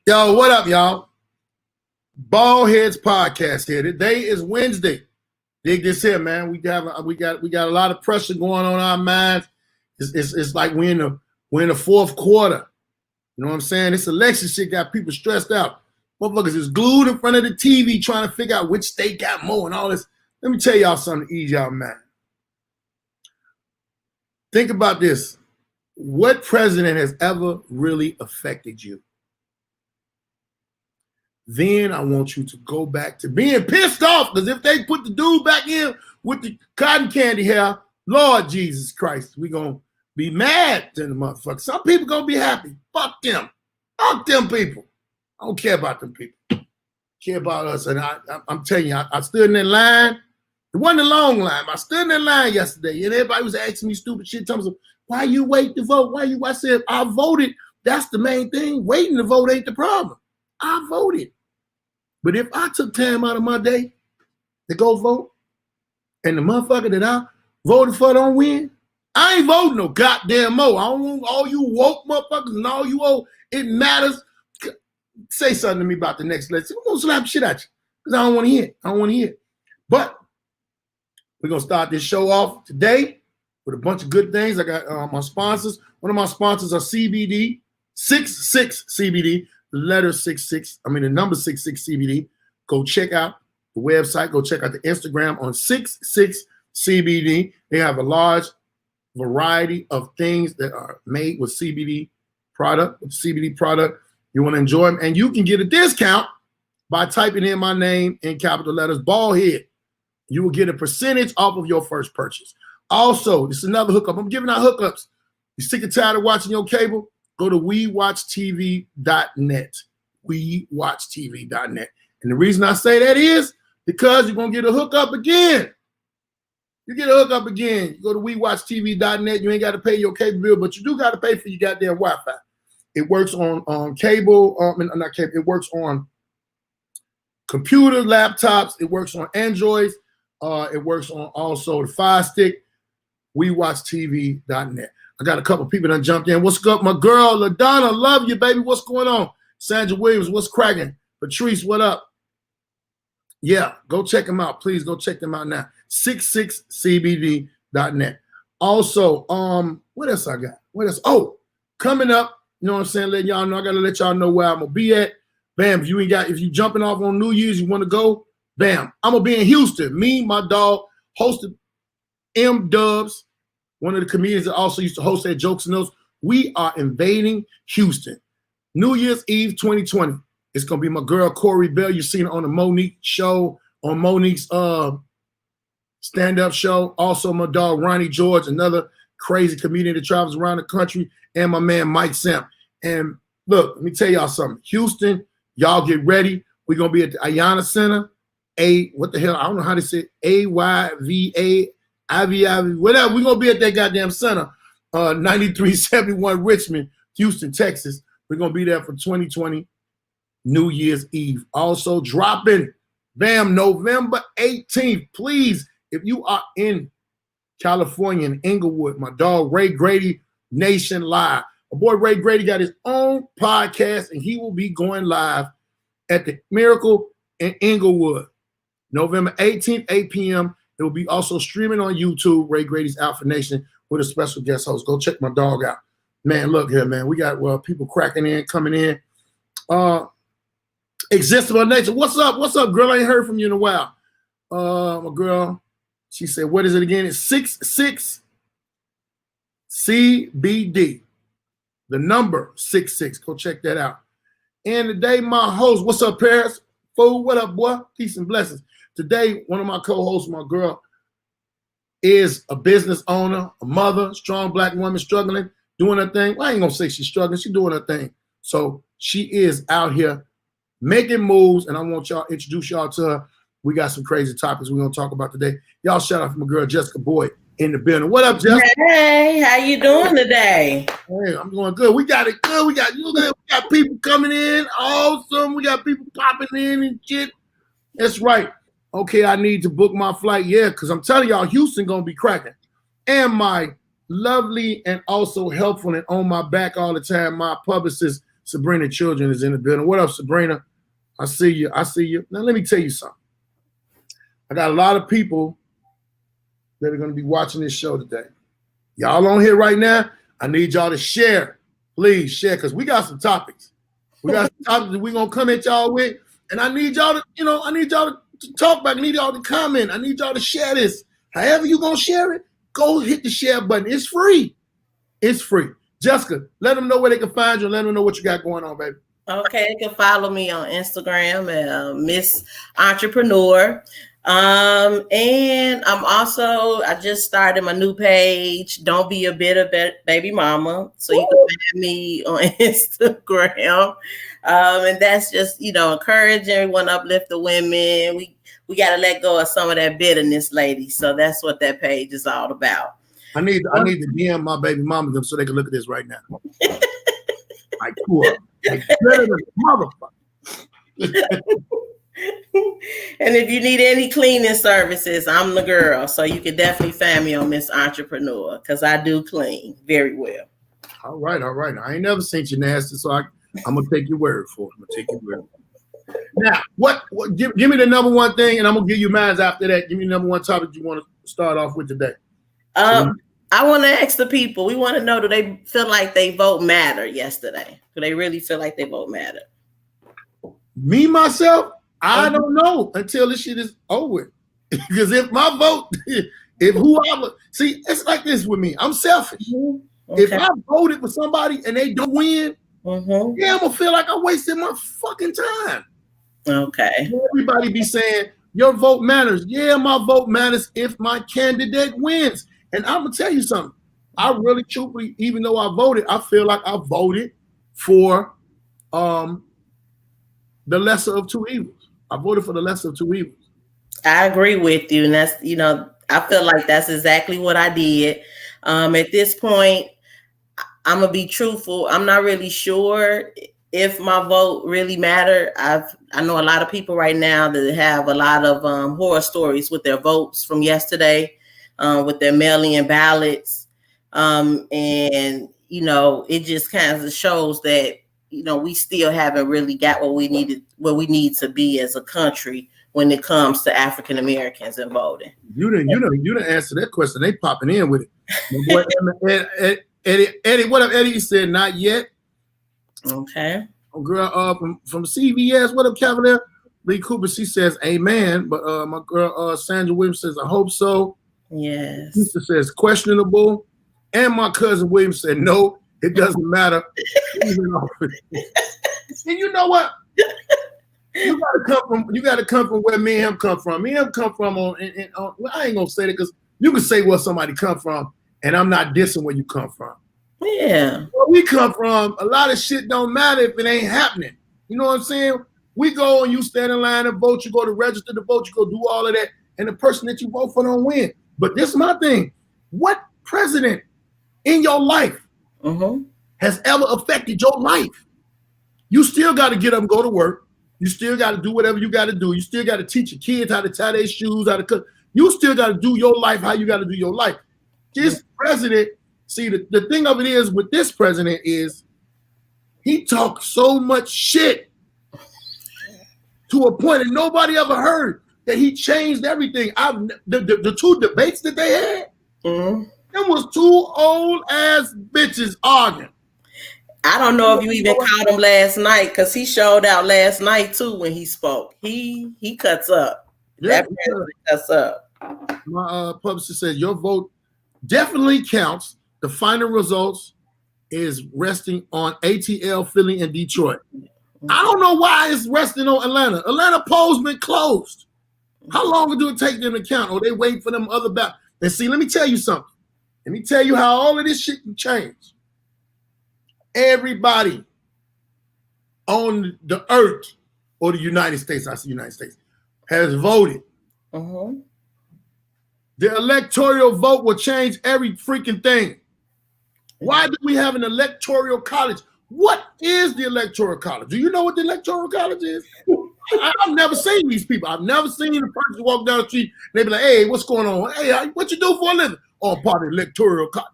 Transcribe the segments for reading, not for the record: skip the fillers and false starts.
Yo, what up, y'all? Baldhead's podcast here. Today is Wednesday. Dig this here, man. We got a lot of pressure going on our minds. It's like we're in the fourth quarter. You know what I'm saying? This election shit got people stressed out. Motherfuckers is glued in front of the TV trying to figure out which state got more and all this. Let me tell y'all something to ease y'all mind. Think about this. What president has ever really affected you? Then I want you to go back to being pissed off, because if they put the dude back in with the cotton candy hair, Lord Jesus Christ, we gonna be mad to the motherfucker. Some people gonna be happy. Fuck them. Fuck them people. I don't care about them people. I care about us. And I'm telling you, I stood in that line. It wasn't a long line. I stood in that line yesterday, and everybody was asking me stupid shit. Telling me, why you wait to vote? I said, I voted. That's the main thing. Waiting to vote ain't the problem. I voted. But if I took time out of my day to go vote, and the motherfucker that I voted for don't win, I ain't voting no goddamn more. I don't want all you woke motherfuckers and all you old. It matters. Say something to me about the next election. We're gonna slap shit at you because I don't want to hear it. I don't want to hear it. But we're gonna start this show off today with a bunch of good things. I got my sponsors. One of my sponsors are CBD, 66 CBD. The letter 66, the number 66 CBD. Go check out the website. Go check out the Instagram on 66 CBD. They have a large variety of things that are made with CBD product. You want to enjoy them, and you can get a discount by typing in my name in capital letters, Baldhead. You will get a percentage off of your first purchase. Also, this is another hookup. I'm giving out hookups. You sick and tired of watching your cable? Go to WeWatchTV.net. WeWatchTV.net. And the reason I say that is because you're going to get a hookup again. You get a hookup again. You go to WeWatchTV.net. You ain't got to pay your cable bill, but you do got to pay for your goddamn Wi-Fi. It works on cable. Not cable. It works on computer, laptops. It works on Androids. It works on also the Fire Stick. WeWatchTV.net. I got a couple people that jumped in. What's up, my girl, LaDonna? Love you, baby. What's going on? Sandra Williams, what's cracking? Patrice, what up? Yeah, go check them out. Please go check them out now. 66cbd.net. Also, what else I got? What else? Oh, coming up, you know what I'm saying? Letting y'all know, I gotta let y'all know where I'm gonna be at. Bam, if you jumping off on New Year's, you want to go, bam. I'm gonna be in Houston. Me, my dog, hosted M Dubs, one of the comedians that also used to host that Jokes and Notes. We are invading Houston. New Year's Eve 2020. It's going to be my girl, Corey Bell. You've seen her on the Monique show, on Monique's stand-up show. Also, my dog, Ronnie George, another crazy comedian that travels around the country, and my man, Mike Samp. And look, let me tell y'all something. Houston, y'all get ready. We're going to be at the Ayana Center. What the hell? I don't know how to say it. AYVA. Ivy, whatever. We're going to be at that goddamn center, 9371 Richmond, Houston, Texas. We're going to be there for 2020 New Year's Eve. Also dropping, bam, November 18th. Please, if you are in California, in Inglewood, my dog, Ray Grady, Nation Live. My boy Ray Grady got his own podcast, and he will be going live at the Miracle in Inglewood, November 18th, 8 p.m. It will be also streaming on YouTube, Ray Grady's Alpha Nation, with a special guest host. Go check my dog out. Man, look here, man. We got people cracking in, coming in. Existable Nature. What's up? What's up, girl? I ain't heard from you in a while. My girl, she said, what is it again? It's 66 CBD. The number 66. Go check that out. And today, my host, what's up, Paris? Fool, what up, boy? Peace and blessings. Today, one of my co-hosts, my girl, is a business owner, a mother, strong black woman, struggling, doing her thing. Well, I ain't gonna say she's struggling, she's doing her thing. So she is out here making moves, and I want y'all introduce y'all to her. We got some crazy topics we're gonna talk about today. Y'all shout out for my girl Jessica Boyd in the building. What up, Jessica? Hey, how you doing today? Hey, I'm doing good. We got it good. We got people coming in. Awesome. We got people popping in and shit. That's right. Okay, I need to book my flight. Yeah, because I'm telling y'all, Houston gonna be cracking. And my lovely and also helpful and on my back all the time, my publicist, Sabrina Children is in the building. What up, Sabrina? I see you. Now, let me tell you something. I got a lot of people that are going to be watching this show today. Y'all on here right now, I need y'all to share. Please share, because we got some topics. We got some topics that we're going to come at y'all with. And I need y'all to, talk back. I need y'all to comment. I need y'all to share this. However you're going to share it, go hit the share button. It's free. It's free. Jessica, let them know where they can find you and let them know what you got going on, baby. Okay, you can follow me on Instagram at Miss Entrepreneur. And I just started my new page, Don't Be a Bitter Baby Mama. So you can find me on Instagram. And that's just, encourage everyone, uplift the women. We got to let go of some of that bitterness, ladies. So that's what that page is all about. I need to DM my baby mama them so they can look at this right now. Like, cool. Like, motherfucker. And if you need any cleaning services, I'm the girl. So you can definitely find me on Miss Entrepreneur, because I do clean very well. All right. I ain't never seen you nasty, so I'm gonna take your word for it. Now, what give me the number one thing, and I'm gonna give you mine after that. Give me the number one topic you want to start off with today. I want to ask the people. We want to know, do they feel like they vote mattered yesterday? Do they really feel like they vote mattered? Me, myself, I don't know until this shit is over. Because if my vote, see, it's like this with me. I'm selfish. Okay. If I voted for somebody and they don't win, yeah, I'm going to feel like I wasted my fucking time. Okay. Everybody be saying, your vote matters. Yeah, my vote matters if my candidate wins. And I'm going to tell you something. I really, truthfully, even though I voted, I feel like I voted for the lesser of two evils. I voted for the lesser of two evils. I agree with you. And that's, I feel like that's exactly what I did. At this point, I'm going to be truthful. I'm not really sure if my vote really mattered. I know a lot of people right now that have a lot of horror stories with their votes from yesterday, with their mail-in ballots. And, it just kind of shows that, we still haven't really got what we need to be as a country when it comes to African Americans and voting. You didn't answer that question. They popping in with it. Eddie, what up, Eddie? He said not yet. Okay. Girl from CVS, what up, Cavalier? Lee Cooper, she says amen. But my girl Sandra Williams says I hope so. Yes. Lisa says questionable. And my cousin William said no, it doesn't matter. And you know what? You gotta come from where me and him come from. Me and him come from on I ain't gonna say that, because you can say where somebody come from, and I'm not dissing where you come from. Yeah. Where we come from, a lot of shit don't matter if it ain't happening. You know what I'm saying? We go and you stand in line and vote, you go to register to vote, you go do all of that, and the person that you vote for don't win. But this is my thing. What president in your life has ever affected your life? You still got to get up and go to work. You still got to do whatever you got to do. You still got to teach your kids how to tie their shoes, how to cook. You still got to do your life how you got to do your life. This president, see, the thing of it is with this president is he talks so much shit to a point that nobody ever heard that he changed everything. The two debates that they had, them was two old ass bitches arguing. I don't know if you even caught him last night, because he showed out last night too when he spoke. He cuts up. Yeah, that cuts up. My publicist said your vote definitely counts. The final results is resting on ATL, Philly, and Detroit. I don't know why it's resting on Atlanta. Atlanta polls been closed. How long do it take them to count? Or they wait for them other ballots? And see, let me tell you something. Let me tell you how all of this shit can change. Everybody on the earth, or the United States, I say United States, has voted. The electoral vote will change every freaking thing. Why do we have an electoral college? What is the electoral college? Do you know what the electoral college is? I've never seen these people. I've never seen a person walk down the street and they be like, hey, what's going on? Hey, what you do for a living? Oh, part of the electoral college.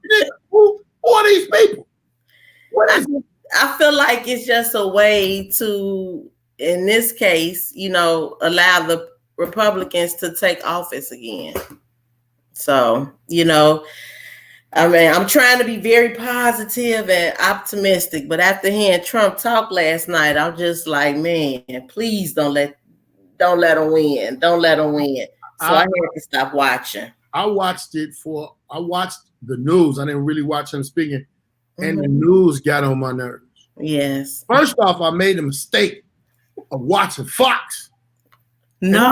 Who are these people? What is it? I feel like it's just a way to, in this case, allow the Republicans to take office again. So, I mean, I'm trying to be very positive and optimistic, but after hearing Trump talk last night, I'm just like, man, please don't let them win. Don't let them win. So I had to stop watching. I watched the news. I didn't really watch him speaking, and the news got on my nerves. Yes. First off, I made a mistake of watching Fox. No.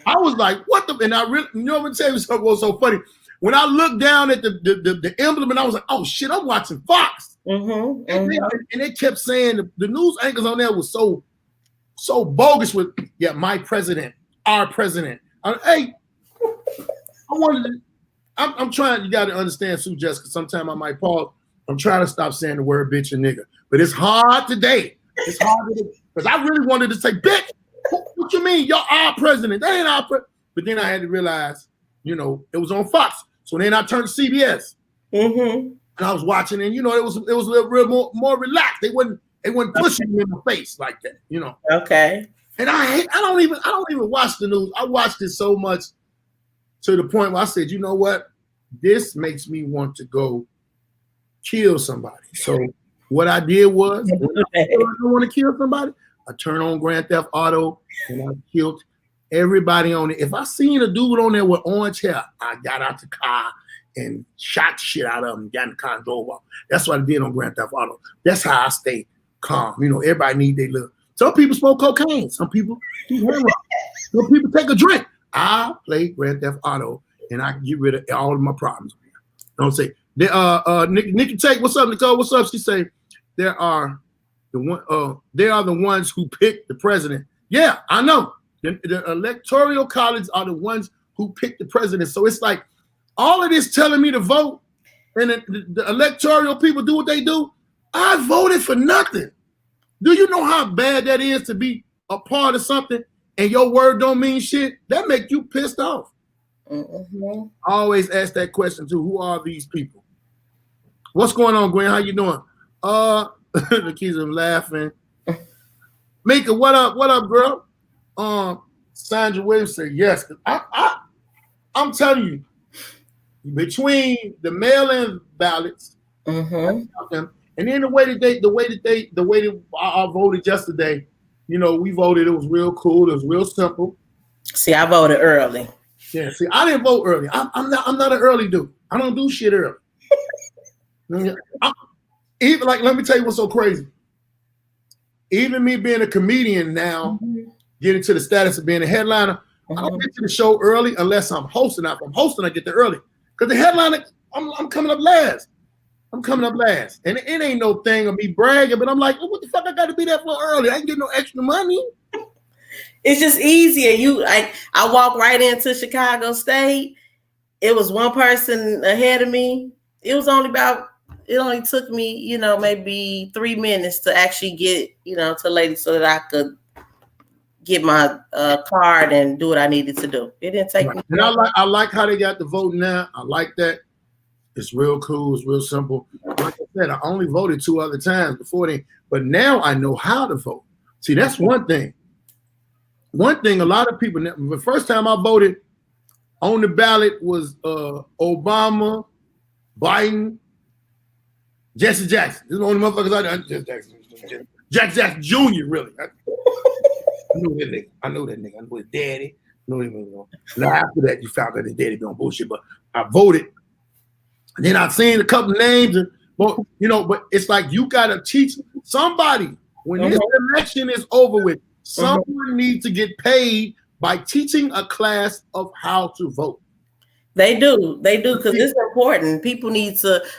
I was like, what the? And I really, I'm gonna tell you something was so funny. When I looked down at the emblem, and I was like, oh shit, I'm watching Fox. And they kept saying the news anchors on there was so bogus with, my president, our president. I'm trying, you got to understand, Sue Jessica, sometimes I might pause. I'm trying to stop saying the word bitch and nigga. But it's hard today. It's hard today. Because I really wanted to say, bitch, what you mean? You're our president. That ain't our president. But then I had to realize, it was on Fox. So then I turned to CBS. And I was watching, and it was a little real more relaxed. They wasn't pushing me in my face like that, Okay. And I don't even watch the news. I watched it so much to the point where I said, you know what? This makes me want to go kill somebody. So what I did was, when I want to kill somebody, I turn on Grand Theft Auto and I killed everybody on it. If I seen a dude on there with orange hair, I got out the car and shot shit out of him, got in the car and drove off. That's what I did on Grand Theft Auto. That's how I stay calm. Everybody need their little. Some people smoke cocaine. Some people do heroin. Some people take a drink. I play Grand Theft Auto and I get rid of all of my problems. Don't say Nikki Tate, what's up, Nicole? What's up? She say they are the ones who pick the president. Yeah, I know. The electoral college are the ones who pick the president. So it's like all of this telling me to vote, and the electoral people do what they do. I voted for nothing. Do you know how bad that is to be a part of something and your word don't mean shit? That make you pissed off. I always ask that question too. Who are these people? What's going on, Gwen? How you doing? The kids are laughing. Mika, what up? What up, girl? Sandra Williams said yes. I'm telling you, between the mail-in ballots, and then the way that I voted yesterday, we voted. It was real cool. It was real simple. See, I voted early. Yeah. See, I didn't vote early. I'm not an early dude. I don't do shit early. Even let me tell you what's so crazy. Even me being a comedian now, getting to the status of being a headliner, I don't get to the show early unless I'm hosting. If I'm hosting, I get there early. Because the headliner, I'm coming up last. I'm coming up last. And it ain't no thing of me bragging, but I'm like, what the fuck I got to be there for early? I ain't getting no extra money. It's just easier. I walked right into Chicago State. It was one person ahead of me. It only took me, maybe 3 minutes to actually get, to lady so that I could get my card and do what I needed to do. It didn't take me. And I like how they got the vote now. I like that. It's real cool. It's real simple. Like I said, I only voted 2 other times before then, but now I know how to vote. See, that's one thing. One thing, a lot of people, the first time I voted on the ballot was Obama, Biden, Jesse Jackson. This is the only motherfuckers I know. Jesse Jackson. Jackson Jr., really. I know that nigga. I know his daddy. Now after that, you found out his daddy be on bullshit, but I voted. And then I've seen a couple names, but it's like you gotta teach somebody when this election is over with. Someone needs to get paid by teaching a class of how to vote. They do, because it's important.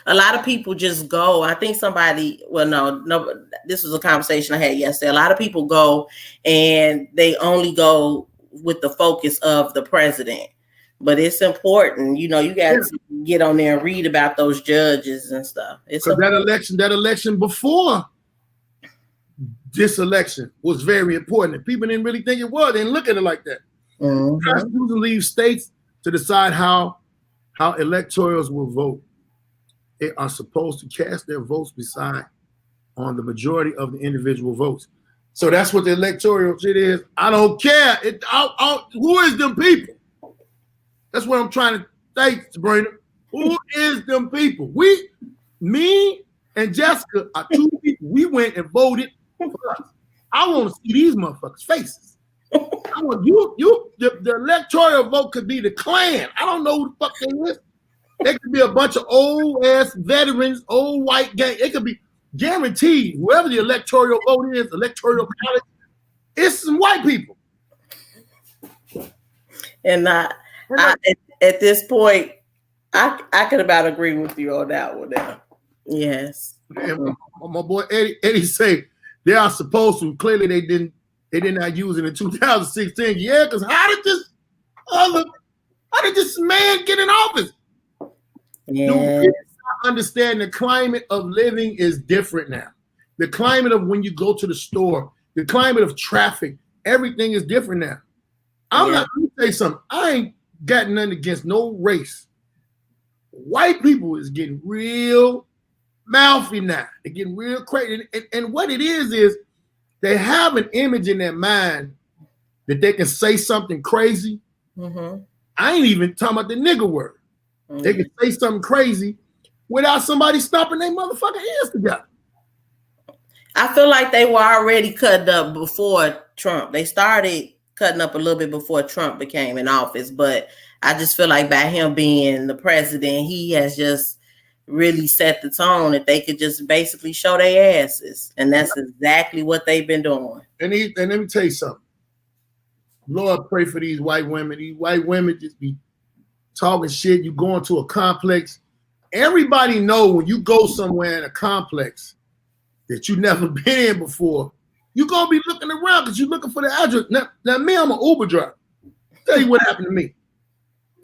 A lot of people just go. I think no, this was a conversation I had yesterday. A lot of people go and they only go with the focus of the president. But it's important, you got to get on there and read about those judges and stuff. Because that election before this election was very important. And people didn't really think it was. They didn't look at it like that. The Constitution leaves states to decide how electors will vote. They are supposed to cast their votes beside on the majority of the individual votes. So that's what the electoral shit is. I don't care. Who is them people? That's what I'm trying to say, Sabrina. Who is them people? Me and Jessica are two people. We went and voted for us. I want to see these motherfuckers' faces. I want the electoral vote could be the Klan. I don't know who the fuck they is. They could be a bunch of old ass veterans, old white gang. It could be guaranteed. Whoever the electoral vote is, electoral college, it's some white people. And at this point, I could about agree with you on that one now. Yes. And my boy Eddie say they are supposed to. Clearly they did not use it in 2016. Yeah, because how did this man get in office? Yeah. Do people understand the climate of living is different now? The climate of when you go to the store, the climate of traffic, everything is different now. Let me tell you something. I ain't got nothing against no race. White people is getting real mouthy now. They're getting real crazy. And what it is they have an image in their mind that they can say something crazy. Mm-hmm. I ain't even talking about the nigger word. Mm-hmm. They can say something crazy without somebody stopping their motherfucking ears together. I feel like they were already cutting up before Trump. They started cutting up a little bit before Trump became in office, but I just feel like by him being the president, he has just really set the tone that they could just basically show their asses. And that's exactly what they've been doing. And let me tell you something. Lord, pray for these white women. These white women just be talking shit. You go into a complex. Everybody know when you go somewhere in a complex that you never been in before, you're going to be looking around because you're looking for the address. Now me, I'm an Uber driver. I'll tell you what happened to me.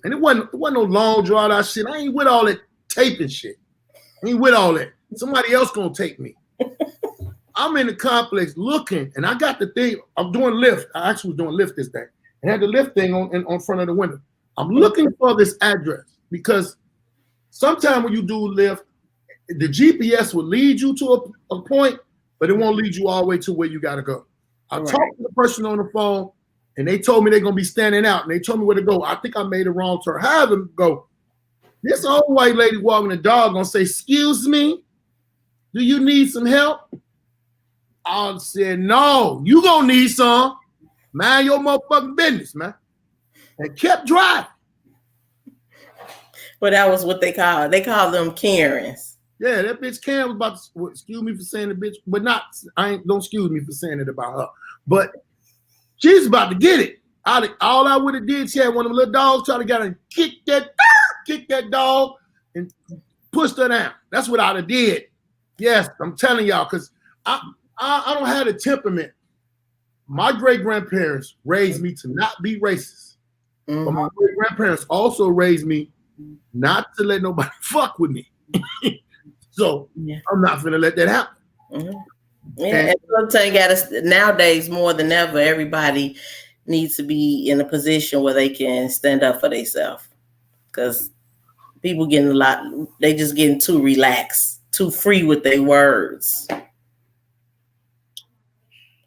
And it wasn't no long draw out shit. I ain't with all that taping shit. I ain't with all that. Somebody else going to take me. I'm in the complex looking, and I got the thing. I'm doing Lyft. I actually was doing Lyft this day. I had the Lyft thing on front of the window. I'm looking for this address because sometimes when you do Lyft, the GPS will lead you to a point, but it won't lead you all the way to where you got to go. I talked to the person on the phone, and they told me they're going to be standing out, and they told me where to go. I think I made a wrong turn. Have them go. This old white lady walking the dog going to say, "Excuse me, do you need some help?" I said, "No, you going to need some. Mind your motherfucking business, man." And kept driving. But that was what they call them Karens. Yeah, that bitch Karen was about to, excuse me for saying the bitch, but don't excuse me for saying it about her. But she's about to get it. All I would have did, she had one of them little dogs try to get her and kick that dog and pushed her down. That's what I'd have did. Yes, I'm telling y'all, because I don't have the temperament. My great-grandparents raised me to not be racist. Mm-hmm. But my great-grandparents also raised me not to let nobody fuck with me. So I'm not gonna let that happen. Mm-hmm. Yeah, and sometimes nowadays more than ever, everybody needs to be in a position where they can stand up for themselves. Because people they just getting too relaxed, too free with their words.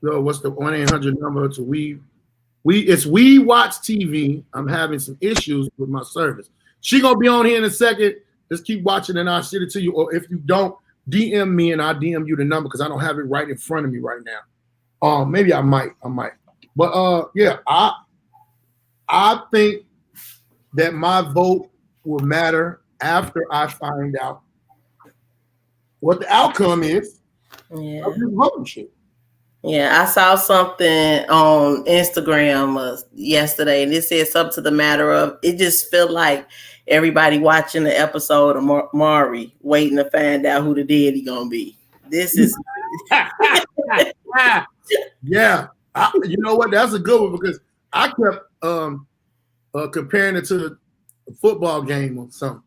So what's the 1-800 number to it's We Watch TV. I'm having some issues with my service. She gonna be on here in a second. Just keep watching and I'll shit it to you. Or if you don't, DM me and I'll DM you the number because I don't have it right in front of me right now. Maybe I might. But yeah, I think that my vote will matter after I find out what the outcome is. Yeah. Of this voting shit. Yeah, I saw something on Instagram yesterday, and it said something to the matter of, it just felt like everybody watching the episode of Maury waiting to find out who the daddy gonna be. This is yeah. You know what? That's a good one because I kept comparing it to a football game or something.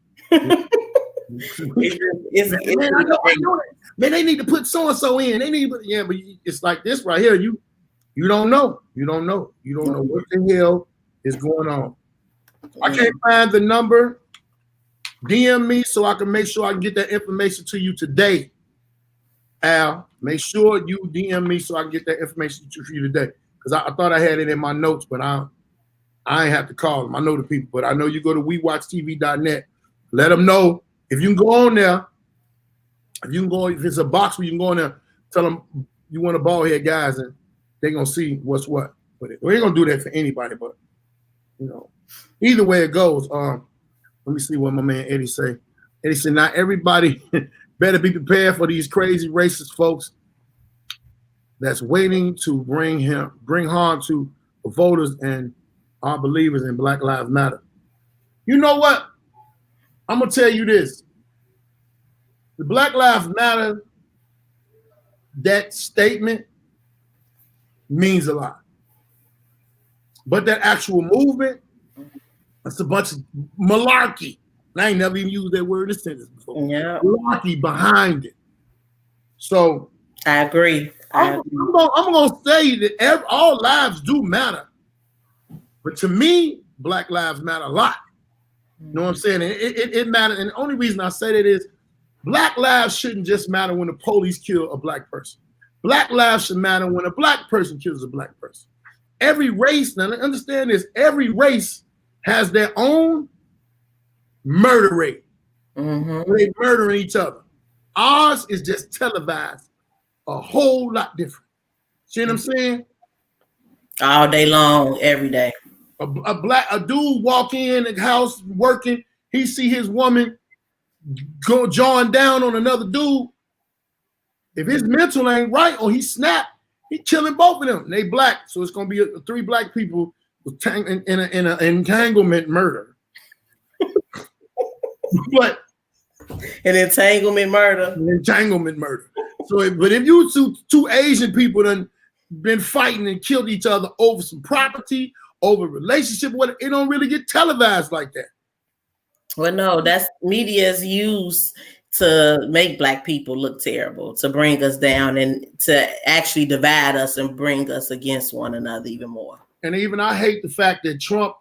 Man, they need to put so and so in. They need, but it's like this right here. You don't know. You don't know what the hell is going on. I can't find the number. DM me so I can make sure I can get that information to you today. Al, make sure you DM me so I can get that information for you today. Because I thought I had it in my notes, but I ain't have to call them. I know the people, but I know you go to WeWatchTV.net. Let them know if you can go on there. If it's a box where you can go in there, tell them you want a Baldhead guys, and they're gonna see what's what. But we ain't gonna do that for anybody, but either way it goes. Let me see what my man Eddie say. Eddie said, not everybody better be prepared for these crazy racist folks that's waiting to bring harm to the voters and our believers in Black Lives Matter. You know what? I'm gonna tell you this. The Black Lives Matter, that statement means a lot. But that actual movement, that's a bunch of malarkey. And I ain't never even used that word in a sentence before. Yeah. Malarkey behind it. So I agree. I'm gonna say that all lives do matter. But to me, Black Lives matter a lot. You know what I'm saying? It matters. And the only reason I say that is Black lives shouldn't just matter when the police kill a Black person. Black lives should matter when a Black person kills a Black person. Every race, now understand this, every race has their own murder rate. Mm-hmm. They're murdering each other. Ours is just televised a whole lot different. See what I'm saying? All day long, every day. A dude walk in the house working, he see his woman go jawing down on another dude. If his mental ain't right or he snap, he killing both of them. They Black, so it's gonna be 3 Black people in an entanglement murder. But an entanglement murder. So, but if you two Asian people done been fighting and killed each other over some property, over relationship, it don't really get televised like that. Well, no, that's media's used to make Black people look terrible, to bring us down and to actually divide us and bring us against one another even more. And even I hate the fact that Trump,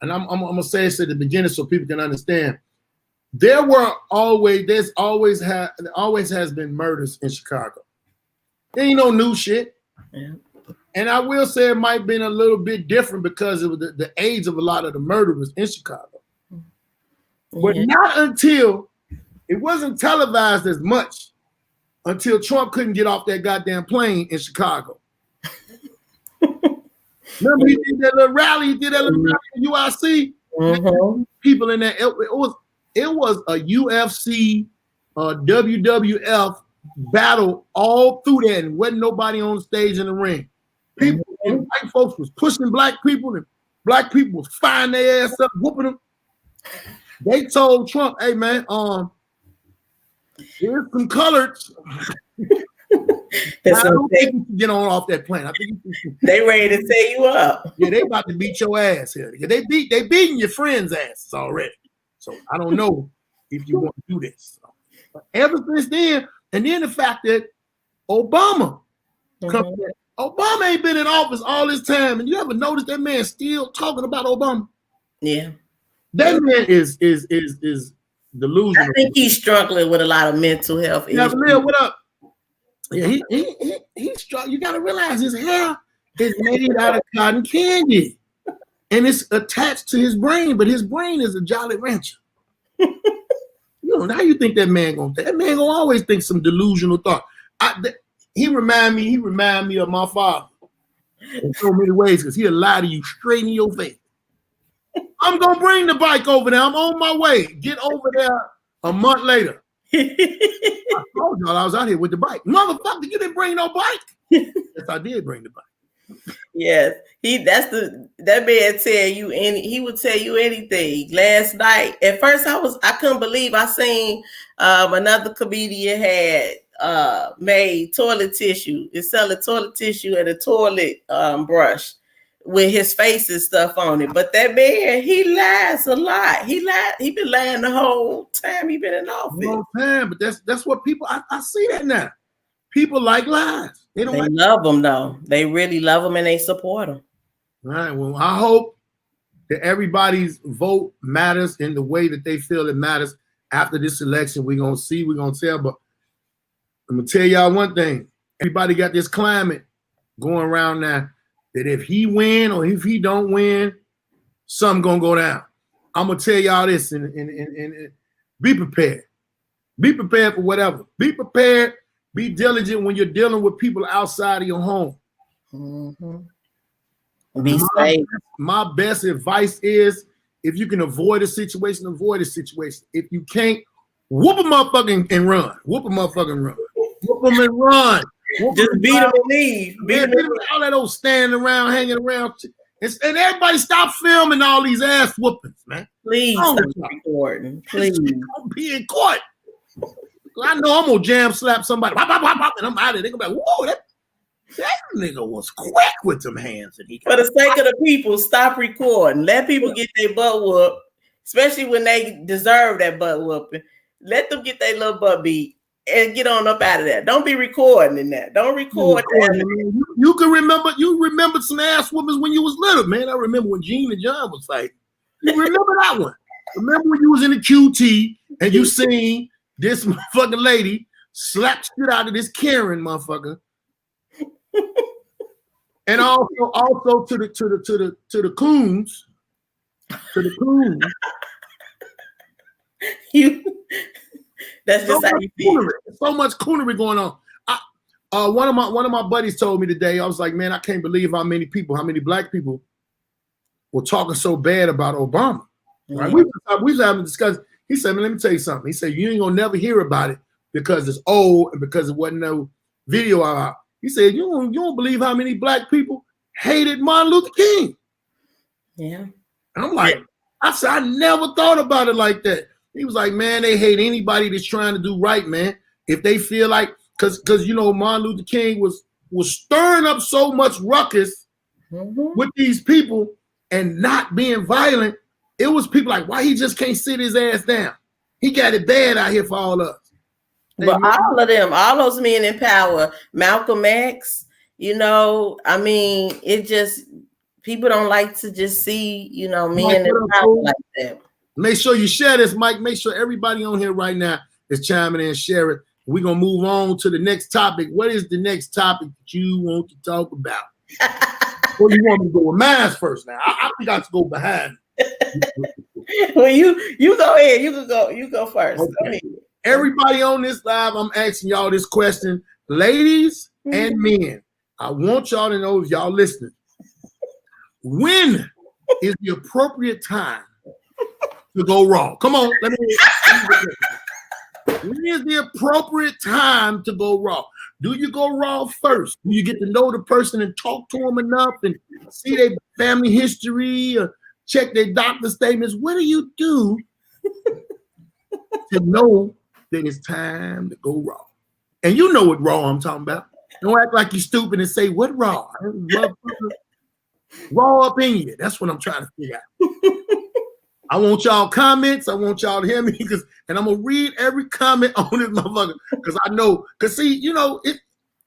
and I'm gonna say this at the beginning so people can understand, there always has been murders in Chicago. There ain't no new shit. Yeah. And I will say it might have been a little bit different because of the age of a lot of the murderers in Chicago. But not until it wasn't televised as much until Trump couldn't get off that goddamn plane in Chicago. Remember he did that little rally, in UIC? Mm-hmm. People in there, it was a UFC, WWF battle all through that, and wasn't nobody on stage in the ring. People, and white folks was pushing Black people, and Black people was firing their ass up, whooping them. They told Trump, "Hey man, here's some colors." I don't think you can get on off that plane. I think they ready to tear you up. Yeah, they about to beat your ass here. They beating your friends' asses already. So I don't know if you want to do this. But ever since then, and then the fact that Obama ain't been in office all this time, and you ever notice that man still talking about Obama? Yeah, that man is delusional. I think he's struggling with a lot of mental health issues. Yeah, what up? Yeah, he's struggling. You got to realize his hair is made out of cotton candy, and it's attached to his brain. But his brain is a Jolly Rancher. How you think that man gonna think? That man gonna always think some delusional thought. He remind me of my father in so many ways because he'll lie to you straight in your face. I'm gonna bring the bike over there. I'm on my way. Get over there a month later. I told y'all I was out here with the bike. Motherfucker, you didn't bring no bike. Yes, I did bring the bike. Yes, that man he would tell you anything. Last night, at first I couldn't believe I seen another comedian had made toilet tissue. It's selling toilet tissue and a toilet brush with his face and stuff on it. But that man, he lies a lot. He been lying the whole time he been in office. The whole time, but that's what people. I see that now. People like lies. They love them though. They really love them and they support them. All right. Well, I hope that everybody's vote matters in the way that they feel it matters after this election. We're gonna see. We're gonna tell. But I'm gonna tell y'all one thing. Everybody got this climate going around now that if he win or if he don't win, something gonna go down. I'm gonna tell y'all this and be prepared. Be prepared for whatever. Be prepared. Be diligent when you're dealing with people outside of your home. Mm-hmm. Be safe. My best advice is if you can avoid a situation, avoid a situation. If you can't, whoop a motherfucking and run. Whoop a motherfucking run. Whoop them and run. Just beat them and leave. Beat them and all that old standing around, hanging around. And everybody stop filming all these ass whoopings, man. Please stop recording. Please. Don't be in court. I know I'm gonna jam slap somebody, and I'm out of there. They're gonna be like, whoa, that nigga was quick with them hands. And for the sake of the people, stop recording. Let people get their butt whooped, especially when they deserve that butt whooping. Let them get their little butt beat and get on up out of there. Don't be recording in that. Don't record that. You can remember some ass whoopings when you was little, man. I remember when Gene and John was fighting. You remember that one? Remember when you was in the QT and you seen this motherfucking lady slap shit out of this Karen motherfucker? And also to the coons. To the coons. That's just how you feel. So much coonery going on. One of my buddies told me today, I was like, man, I can't believe how many black people were talking so bad about Obama. Right? We was having a discussion. He said, man, let me tell you something. He said, you ain't gonna never hear about it because it's old and because there wasn't no video out. He said, you don't believe how many black people hated Martin Luther King. Yeah. And I'm like, I said, I never thought about it like that. He was like, man, they hate anybody that's trying to do right, man. If they feel like, because Martin Luther King was stirring up so much ruckus with these people and not being violent. It was people like, why he just can't sit his ass down? He got it bad out here for all of us. But all of them, all those men in power, Malcolm X, I mean, it just, people don't like to just see, men in power like that. Make sure you share this, Mike. Make sure everybody on here right now is chiming in and share it. We're going to move on to the next topic. What is the next topic that you want to talk about? Or you want me to go with mine first now? I got to go behind. Well, you go ahead. You go first. Okay. Everybody on this live, I'm asking y'all this question. Ladies and men, I want y'all to know if y'all listening. When is the appropriate time to go raw? Come on. When is the appropriate time to go raw? Do you go raw first? Do you get to know the person and talk to them enough and see their family history or check their doctor statements? What do you do to know that it's time to go raw? And you know what raw I'm talking about. Don't act like you're stupid and say, what raw? Raw up in you. That's what I'm trying to figure out. I want y'all comments. I want y'all to hear me and I'm gonna read every comment on this motherfucker because I know. Because see,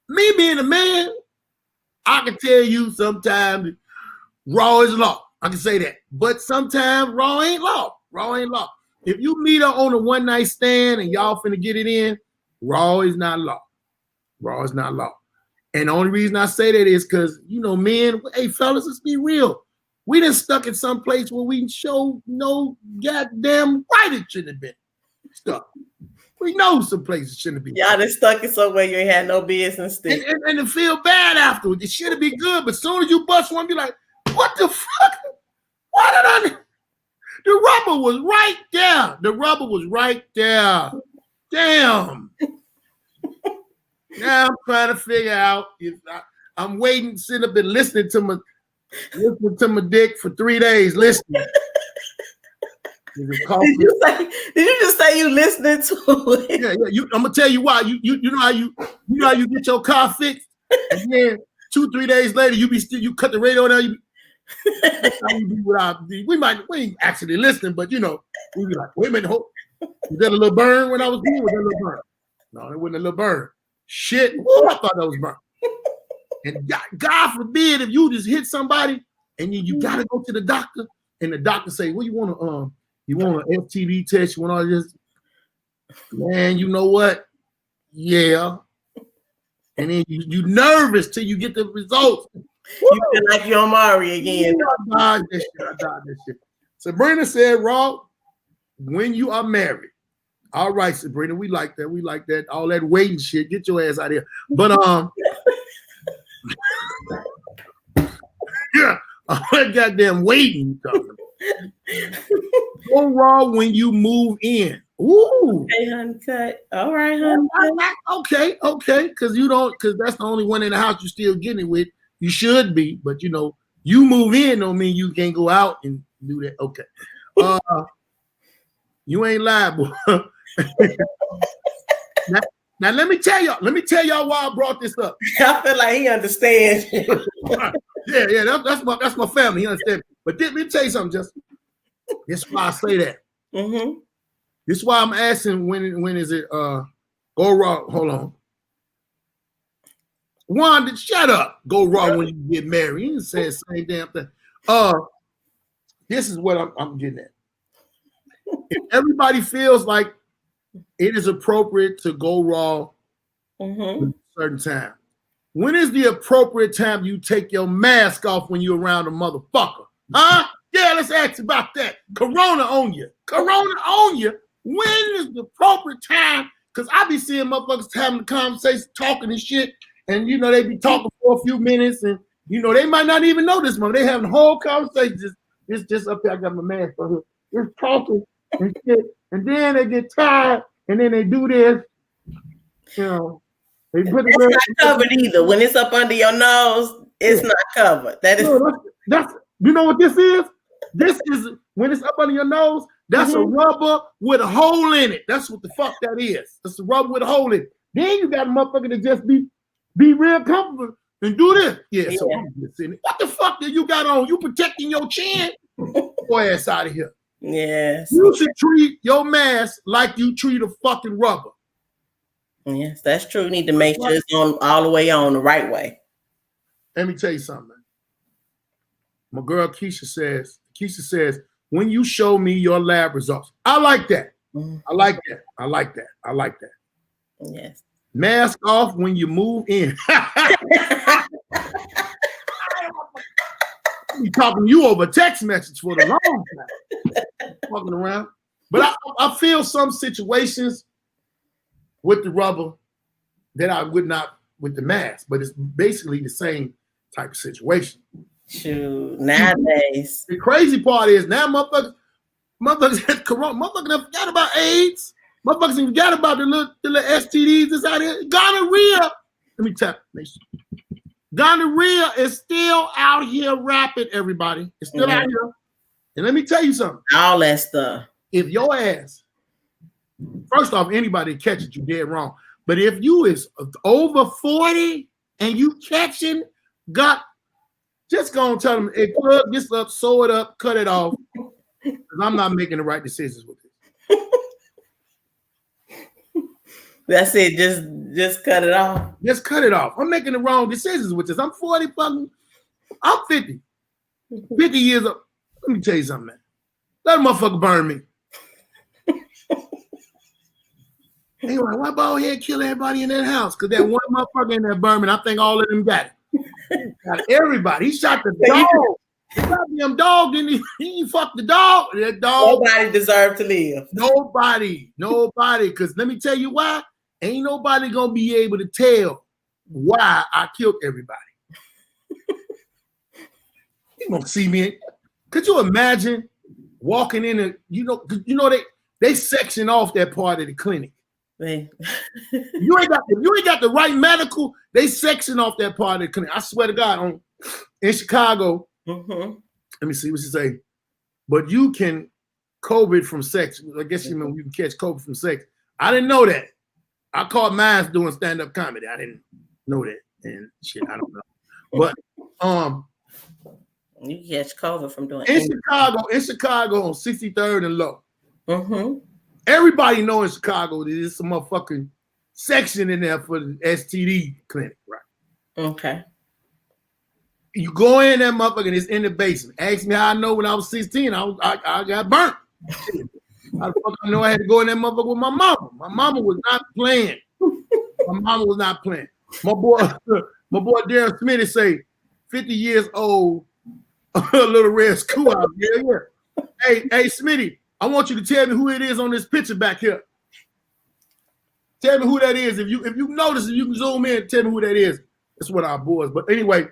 me being a man, I can tell you sometimes raw is law. I can say that, but sometimes raw ain't law. Raw ain't law. If you meet her on a one night stand and y'all finna get it in, raw is not law. Raw is not law. And the only reason I say that is because men. Hey fellas, let's be real. We done stuck in some place where we show no goddamn right it shouldn't have been stuck. We know some places shouldn't be. Y'all done stuck in somewhere you ain't had no business. And to feel bad afterwards. It should have been good, but as soon as you bust one, be like, what the fuck? Why did I? The rubber was right there. The rubber was right there. Damn. Now I'm trying to figure out if I'm waiting, sitting up and listening to my dick for 3 days, listening. Did you just say you listening to it? Yeah. I'm gonna tell you why. You know how you get your car fixed, and then 2-3 days later you cut the radio down. That's how we do without. We ain't actually listening, but we be like, wait a minute, was that a little burn when I was here? Was that a little burn? No, it wasn't a little burn. Shit, I thought that was burn. And God forbid if you just hit somebody and you gotta go to the doctor and the doctor say, well, you want an FTD test, you want all this? Man, you know what? Yeah, And then you nervous till you get the results. You feel like you're Amari again. I dodged this shit. Sabrina said, Raw, when you are married. All right, Sabrina, we like that. We like that. All that waiting shit. Get your ass out of here. But yeah, all that goddamn waiting. Go raw when you move in. Ooh. Okay, honey, cut. All right, honey. Okay. Because that's the only one in the house you still getting it with. You should be, but you move in don't mean you can't go out and do that. Okay. You ain't liable. Now let me tell y'all why I brought this up. I feel like he understands. yeah, that's my family. He understands. But let me tell you something, Justin. This is why I say that. Mm-hmm. This is why I'm asking when is it go raw? Hold on. Wanda, shut up. Go raw when you get married. You didn't say the same damn thing. This is what I'm getting at. If everybody feels like it is appropriate to go raw at a certain time, when is the appropriate time you take your mask off when you're around a motherfucker? Huh? Yeah, let's ask about that. Corona on you. When is the appropriate time? Because I be seeing motherfuckers having a conversation, talking and shit, and they be talking for a few minutes, and they might not even know this, man. They having a whole conversation. Just up here, I got my mask on here. Just talking and shit, and then they get tired, and then they do this. They put it's not covered either. When it's up under your nose, it's not covered. That is. That's you know what this is? This is when it's up under your nose. That's a rubber with a hole in it. That's what the fuck that is. That's a rubber with a hole in it. Then you got a motherfucker to just be real comfortable and do this. Yeah. So what the fuck that you got on? You protecting your chin? Boy, ass out of here. Yes. You should treat your mask like you treat a fucking rubber. Yes, that's true. You need to make sure it's on all the way on the right way. Let me tell you something, man. My girl Keisha says, when you show me your lab results, I like that. I like that. Yes. Mask off when you move in. Be talking to you over text message for the long time. Fucking around. But I feel some situations with the rubber that I would not with the mask, but it's basically the same type of situation. Shoot, nowadays. The crazy part is now motherfuckers had corona, motherfuckers forgot about AIDS, motherfuckers forgot about the little STDs that's out here. Gonorrhea. Let me tell you. Gonorrhea is still out here rapid, everybody. It's still out here. And let me tell you something. All that stuff. If your ass, first off, anybody catch it, you dead wrong. But if you is over 40 and you catching, just gonna tell them, hey, plug this up, sew it up, cut it off. Because I'm not making the right decisions with it. That's it. Just cut it off. Just cut it off. I'm making the wrong decisions with this. I'm 40 fucking. I'm 50. 50 years old. Let me tell you something, man. Let a motherfucker burn me. Anyway, why Baldhead kill everybody in that house? Because that one motherfucker in that Berman, I think all of them got it. Got everybody. He shot the dog. The goddamn dog didn't he fucked the dog. That dog. Nobody deserved to live. Nobody. Because let me tell you why. Ain't nobody gonna be able to tell why I killed everybody. You gonna see me? Could you imagine walking in they section off that part of the clinic. Man. You ain't got the right medical. They section off that part of the clinic. I swear to God, in Chicago. Let me see what she say. But you can COVID from sex. I guess you mean you can catch COVID from sex. I didn't know that. I caught mine doing stand-up comedy. I didn't know that. And shit, I don't know. But you catch COVID from doing in Chicago on 63rd and Low. Everybody know in Chicago there's some motherfucking section in there for the STD clinic, right? Okay. You go in that motherfucker and it's in the basement. Ask me how I know when I was 16, I got burnt. How the fuck I know I had to go in that motherfucker with my mama? My mama was not playing. my boy Darren Smitty say 50 years old, Little Red Schoolhouse. Yeah. Hey, Smitty, I want you to tell me who it is on this picture back here. Tell me who that is. If you notice, if you can zoom in, tell me who that is. That's what our boys. But anyway,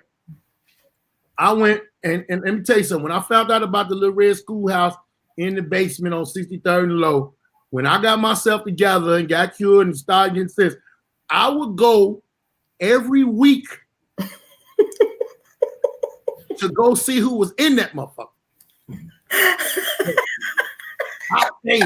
I went and let me tell you something. When I found out about the Little Red Schoolhouse in the basement on 63rd and Low, when I got myself together and got cured and started getting sense, I would go every week to go see who was in that motherfucker. Hey,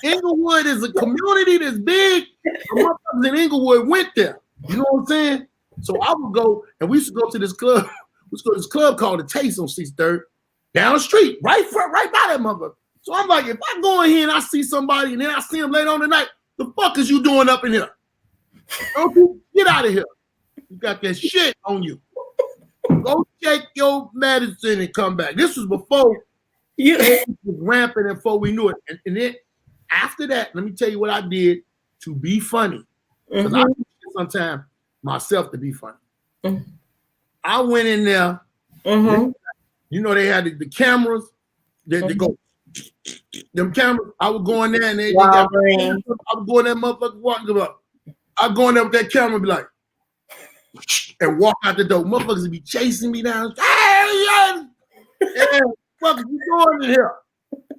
Inglewood is a community that's big. The motherfuckers in Inglewood went there. You know what I'm saying? So I would go, and we used to go to this club. We used to go to this club called The Taste on 63rd, down the street, right by that motherfucker. So I'm like, if I go in here and I see somebody and then I see them later on tonight, the fuck is you doing up in here? Don't you get out of here. You got that shit on you. Go take your medicine and come back. This was before it was rampant and before we knew it. And then after that, let me tell you what I did to be funny. Because I do sometimes myself to be funny. I went in there. You know, they had the cameras. They go, them cameras. I would go in there and I would go in that motherfucker walking up. I'd go in there with that camera and be like, and walk out the door. Motherfuckers would be chasing me down. Hey, what you doing in here?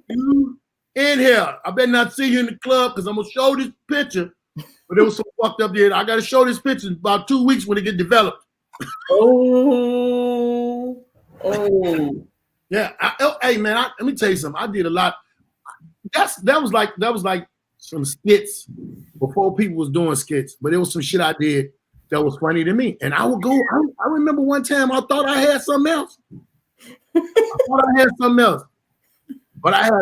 You in here. I better not see you in the club because I'm going to show this picture. But it was so fucked up there. I got to show this picture in about 2 weeks when it get developed. Yeah. Hey, man, let me tell you something. I did a lot. That was like some skits before people was doing skits. But it was some shit I did that was funny to me. And I would go, I remember one time I thought I had something else. But I had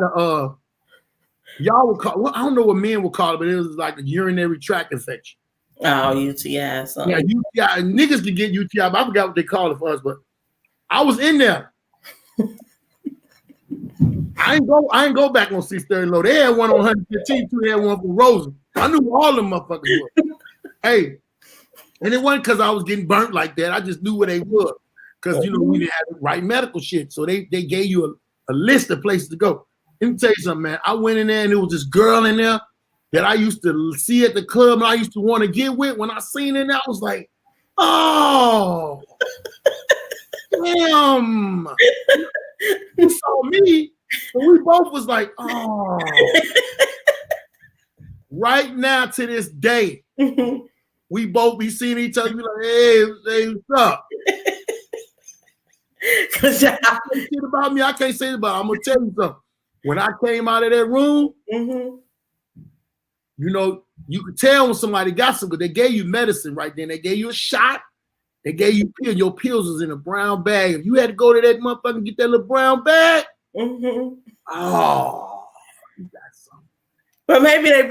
y'all would call, well, I don't know what men would call it, but it was like a urinary tract infection. Oh, UTI. Something. Yeah, UTI. Niggas could get UTI, but I forgot what they called it for us, but I was in there. I ain't go back on 630 Low. They had one on 115, too. They had one for Rosen. I knew all them motherfuckers were. Hey, and it wasn't because I was getting burnt like that. I just knew where they were. Because, you know, we didn't have the right medical shit. So they gave you a list of places to go. Let me tell you something, man. I went in there and there was this girl in there that I used to see at the club and I used to want to get with. When I seen it, I was like, oh, damn. You saw me, and we both was like, oh. Right now to this day, we both be seeing each other, be like, hey, what's up? Shit about me, I can't say it about. I'm gonna tell you something. When I came out of that room, you know, you could tell when somebody got some, because they gave you medicine right then. They gave you a shot. They gave you pills. Your pills was in a brown bag. If you had to go to that motherfucker and get that little brown bag, oh, you got something. But maybe that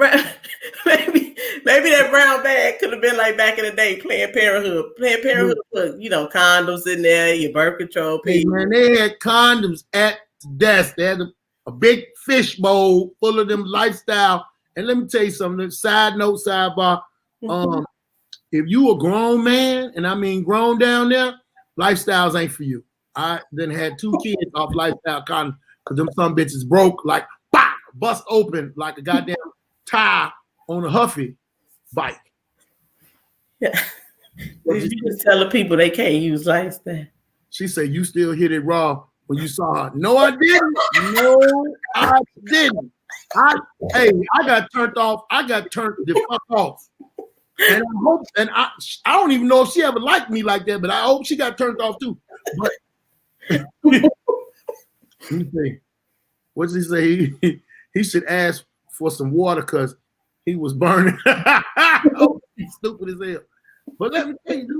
brown bag could have been like back in the day, Planned Parenthood. Planned Parenthood put, you know, condoms in there, your birth control pills. Hey, man, they had condoms at the desk. They had a big fish bowl full of them lifestyle. And let me tell you something. Side note, sidebar. If you a grown man, and I mean grown down there, lifestyles ain't for you. I then had 2 kids off lifestyle condoms because them some bitches broke like bah, bust open like a goddamn tire on a Huffy bike. Yeah. You just tell the people they can't use lifestyle. She said, you still hit it raw when you saw her. No, I didn't. No, I didn't. I got turned off. I got turned the fuck off. And I hope, and I don't even know if she ever liked me like that, but I hope she got turned off too. But let me see. What's he say? He should ask for some water because he was burning. Oh, he's stupid as hell. But let me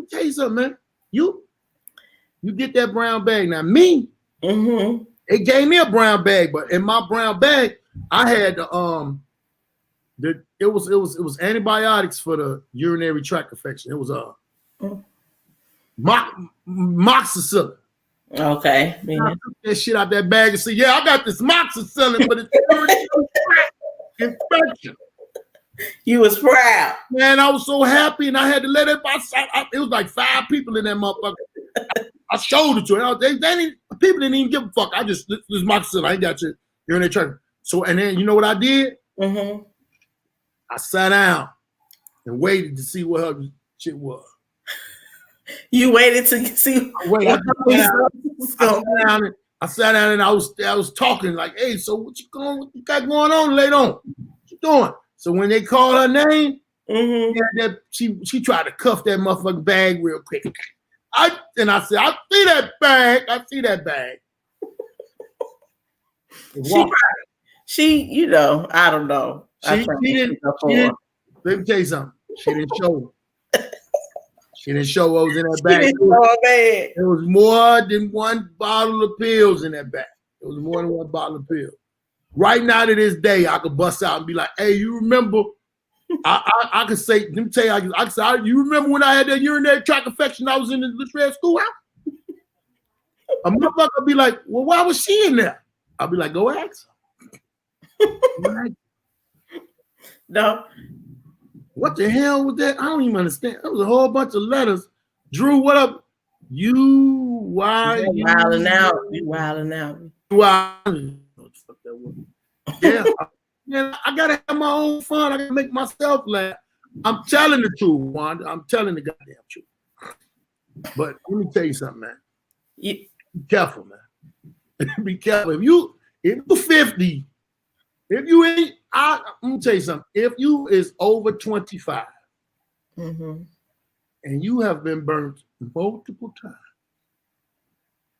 tell you something, man. You get that brown bag. Now, me, it gave me a brown bag, but in my brown bag, I had it was antibiotics for the urinary tract infection. It was moxicillin. Okay. Yeah. I took that shit out that bag and said, yeah, I got this moxicillin for the urinary tract infection. You was proud. Man, I was so happy, and I had to let it. It was like 5 people in that motherfucker. I showed it to her. People didn't even give a fuck. This is my son. I ain't got you. You're in the church. So, and then you know what I did? Mm-hmm. I sat down and waited to see what her shit was. You waited to see. I sat down and I was talking like, hey, so what you got going on later on? What you doing? So when they called her name, mm-hmm. she tried to cuff that motherfucking bag real quick. I said, I see that bag. I see that bag. She, you know, I don't know. She didn't. Let me tell you something. She didn't show. She didn't show what was in that bag. There was more than one bottle of pills in that bag. There was more than one bottle of pills. Right now to this day, I could bust out and be like, "Hey, you remember?" I could say, let me tell you, I could say, you remember when I had that urinary tract infection? I was in the Litchfield schoolhouse. A motherfucker would be like, "Well, why was she in there?" I'll be like, "Go ask her." No. What the hell was that? I don't even understand. That was a whole bunch of letters. Drew, what up? Why? You wilding out. You wilding out. Yeah. Yeah, I gotta have my own fun. I gotta make myself laugh. I'm telling the truth, Wanda. I'm telling the goddamn truth. But let me tell you something, man. Be careful, man. Be careful. If you're 50, if you ain't, I'm gonna tell you something. If you is over 25 and you have been burnt multiple times,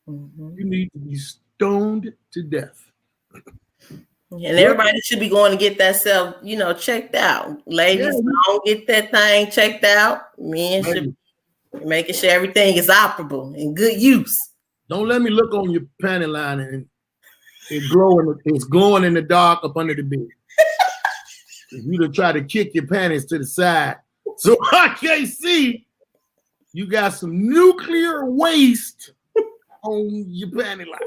you need to be stoned to death. And everybody should be going to get that self, checked out. Ladies, don't get that thing checked out. Men should be making sure everything is operable and good use. Don't let me look on your panty line and it's glowing in the dark up under the bed. You to try to kick your panties to the side so I can't see you got some nuclear waste on your panty line.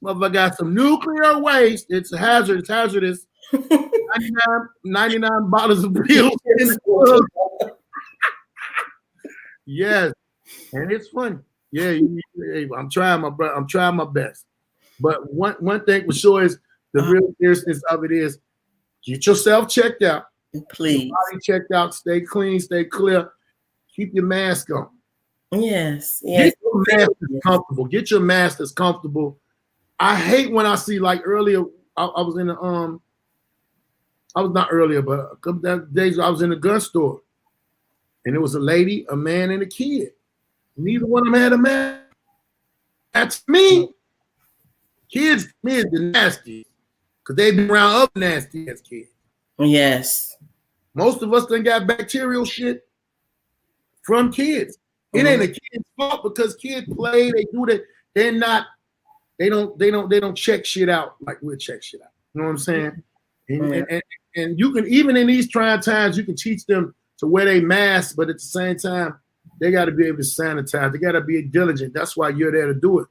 Motherfucker got some nuclear waste. It's a hazard. It's hazardous. 99 bottles of pills. Yes, and it's funny. Yeah, I'm trying my best. But one thing for sure is the real seriousness of it is get yourself checked out. Please. Body checked out. Stay clean. Stay clear. Keep your mask on. Yes. Get your mask that's comfortable. Get your mask that's comfortable. I hate when I see like earlier. I was in the I was not earlier, but a couple of days I was in a gun store, and there was a lady, a man, and a kid. Neither one of them had a mask. That's me. Kids, me is the nasty, because they've been around other nasty ass kids. Yes. Most of us done got bacterial shit from kids. It ain't a kid's fault because kids play. They do that. They're not. They don't check shit out like we'll check shit out. You know what I'm saying? And you can, even in these trying times, you can teach them to wear their masks, but at the same time, they got to be able to sanitize. They got to be diligent. That's why you're there to do it.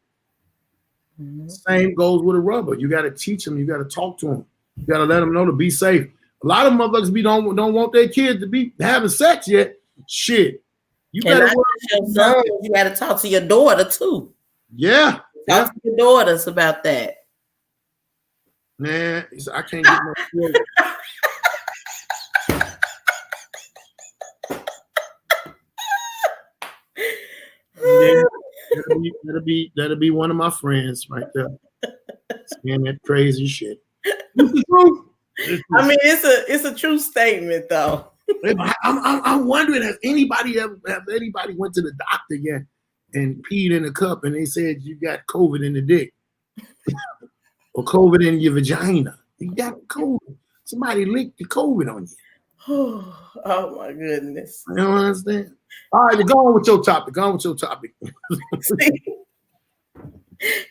Same goes with a rubber. You got to teach them. You got to talk to them. You got to let them know to be safe. A lot of motherfuckers don't want their kids to be having sex yet. Shit. You got to talk to your daughter too. Yeah. Talk to your daughters about that. Man, I can't get no that'll be one of my friends right there. Saying that crazy shit. I mean, it's a true statement though. I'm wondering, has anybody went to the doctor yet and peed in a cup and they said you got COVID in the dick or COVID in your vagina? You got COVID. Somebody linked the COVID on you. Oh my goodness. You don't understand? All right, go on with your topic.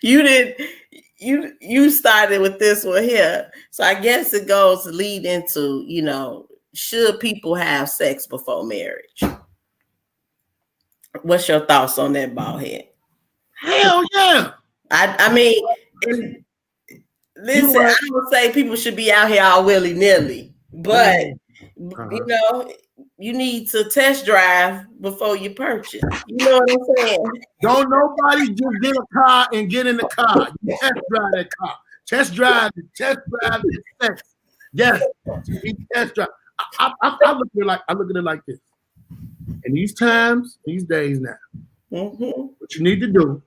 You started with this one here. So I guess it goes to lead into, should people have sex before marriage? What's your thoughts on that, Baldhead? Hell yeah. I mean, Listen, I don't say people should be out here all willy-nilly, but you know, you need to test drive before you purchase. You know what I'm saying? Don't nobody just get a car and get in the car. You test drive that car. Test drive the sex. Yes, you test drive. I look at it like this. In these times, these days now, what you need to do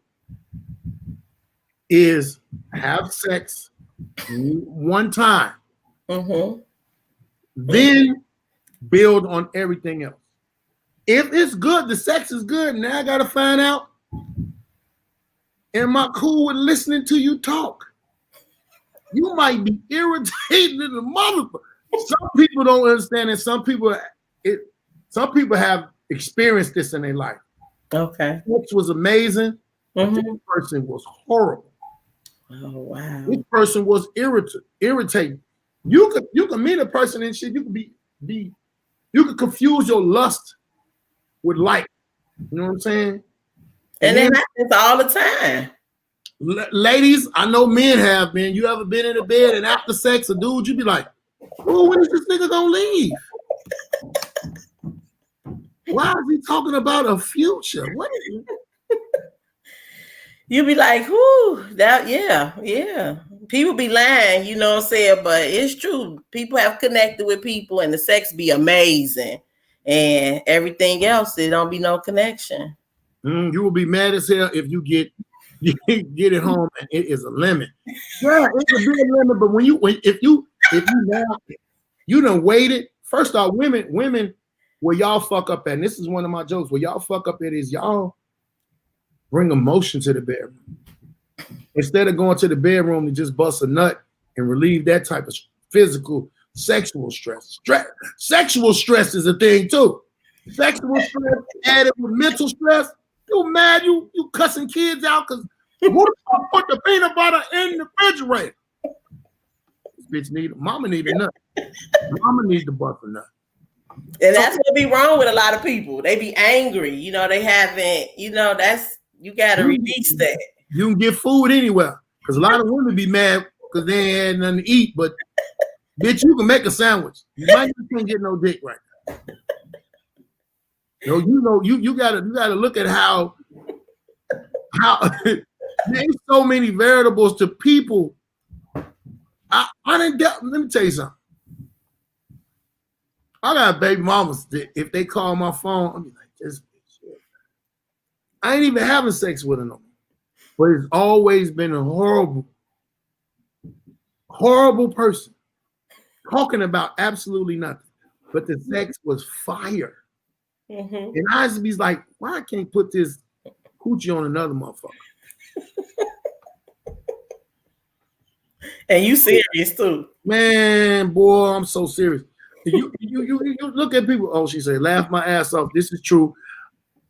is have sex one time, then build on everything else. If it's good, the sex is good. Now I gotta find out, am I cool with listening to you talk? You might be irritated in the motherfucker. Some people don't understand it. Some people have experienced this in their life. Okay. Sex was amazing, but this person was horrible. Oh wow. This person was irritating. You could meet a person and shit. You could confuse your lust with light. You know what I'm saying? And it happens all the time. Ladies, I know men have been. You ever been in the bed and after sex, a dude, you be like, "Well, when is this nigga gonna leave? Why is he talking about a future? What is it?" You be like, "Whoo, that yeah." People be lying, you know what I'm saying? But it's true. People have connected with people, and the sex be amazing, and everything else, there don't be no connection. You will be mad as hell if you get it home and it is a lemon. Yeah, it's a big lemon, but if you now you done waited. First off, women, where y'all fuck up at, and this is one of my jokes, where y'all fuck up at is y'all bring emotion to the bedroom. Instead of going to the bedroom to just bust a nut and relieve that type of physical, sexual stress. Sexual stress is a thing too. Sexual stress added with mental stress. You mad? You cussing kids out because what if I put the peanut butter in the refrigerator? This bitch mama need a nut. Mama needs to bust a nut. And that's what be wrong with a lot of people. They be angry. You know, they haven't, you got to release that. You can get food anywhere. Because a lot of women be mad because they ain't had nothing to eat. But, bitch, you can make a sandwich. You might just can't get no dick right now. You gotta look at how there's so many variables to people. Let me tell you something. I got baby mamas that if they call my phone, I'm like, this bitch. I ain't even having sex with her no more. But it's always been a horrible person talking about absolutely nothing. But the sex was fire. And I used to be like, why I can't put this coochie on another motherfucker? And you serious too. Man, boy, I'm so serious. You look at people, oh, she said, laugh my ass off. This is true.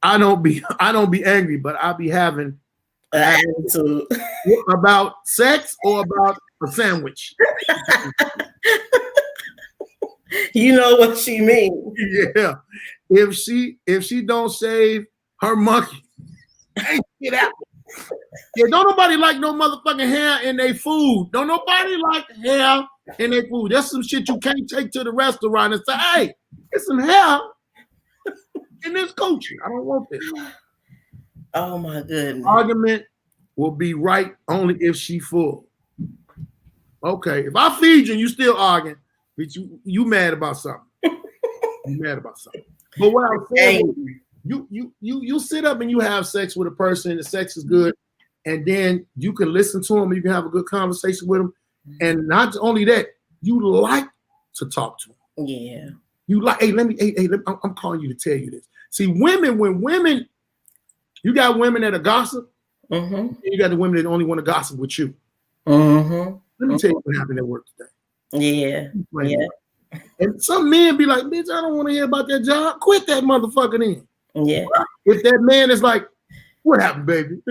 I don't be angry, but I be having an attitude about sex or about a sandwich. You know what she means. Yeah. If she don't save her monkey, get out. Yeah, don't nobody like no motherfucking hair in their food. Don't nobody like hair in their food. That's some shit you can't take to the restaurant and say, hey, get some hair in this coochie. I don't want this. Oh my goodness. Argument will be right only if she full. Okay, if I feed you and you still arguing, but you mad about something. You mad about something. But what I'm saying, you sit up and you have sex with a person, the sex is good, and then you can listen to them, you can have a good conversation with them, and not only that, you like to talk to them. Yeah. You like, I'm calling you to tell you this. See, when women, you got women that are gossip, and you got the women that only want to gossip with you. Let me tell you what happened at work today. Yeah. And some men be like, bitch, I don't want to hear about that job. Quit that motherfucker then. Yeah. If that man is like, what happened, baby?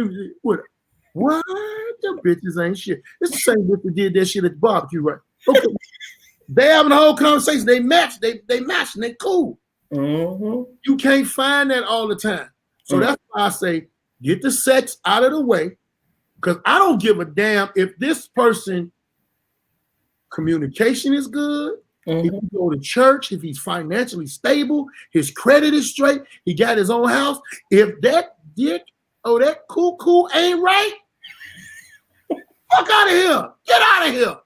What? The bitches ain't shit. It's the same bitch that did that shit at the barbecue, right? Okay. They having a whole conversation. They match. They match and they cool. You can't find that all the time. So that's why I say, get the sex out of the way. Because I don't give a damn if this person communication is good, if he go to church, if he's financially stable, his credit is straight, he got his own house. If that dick or that cuckoo ain't right, fuck out of here. Get out of here.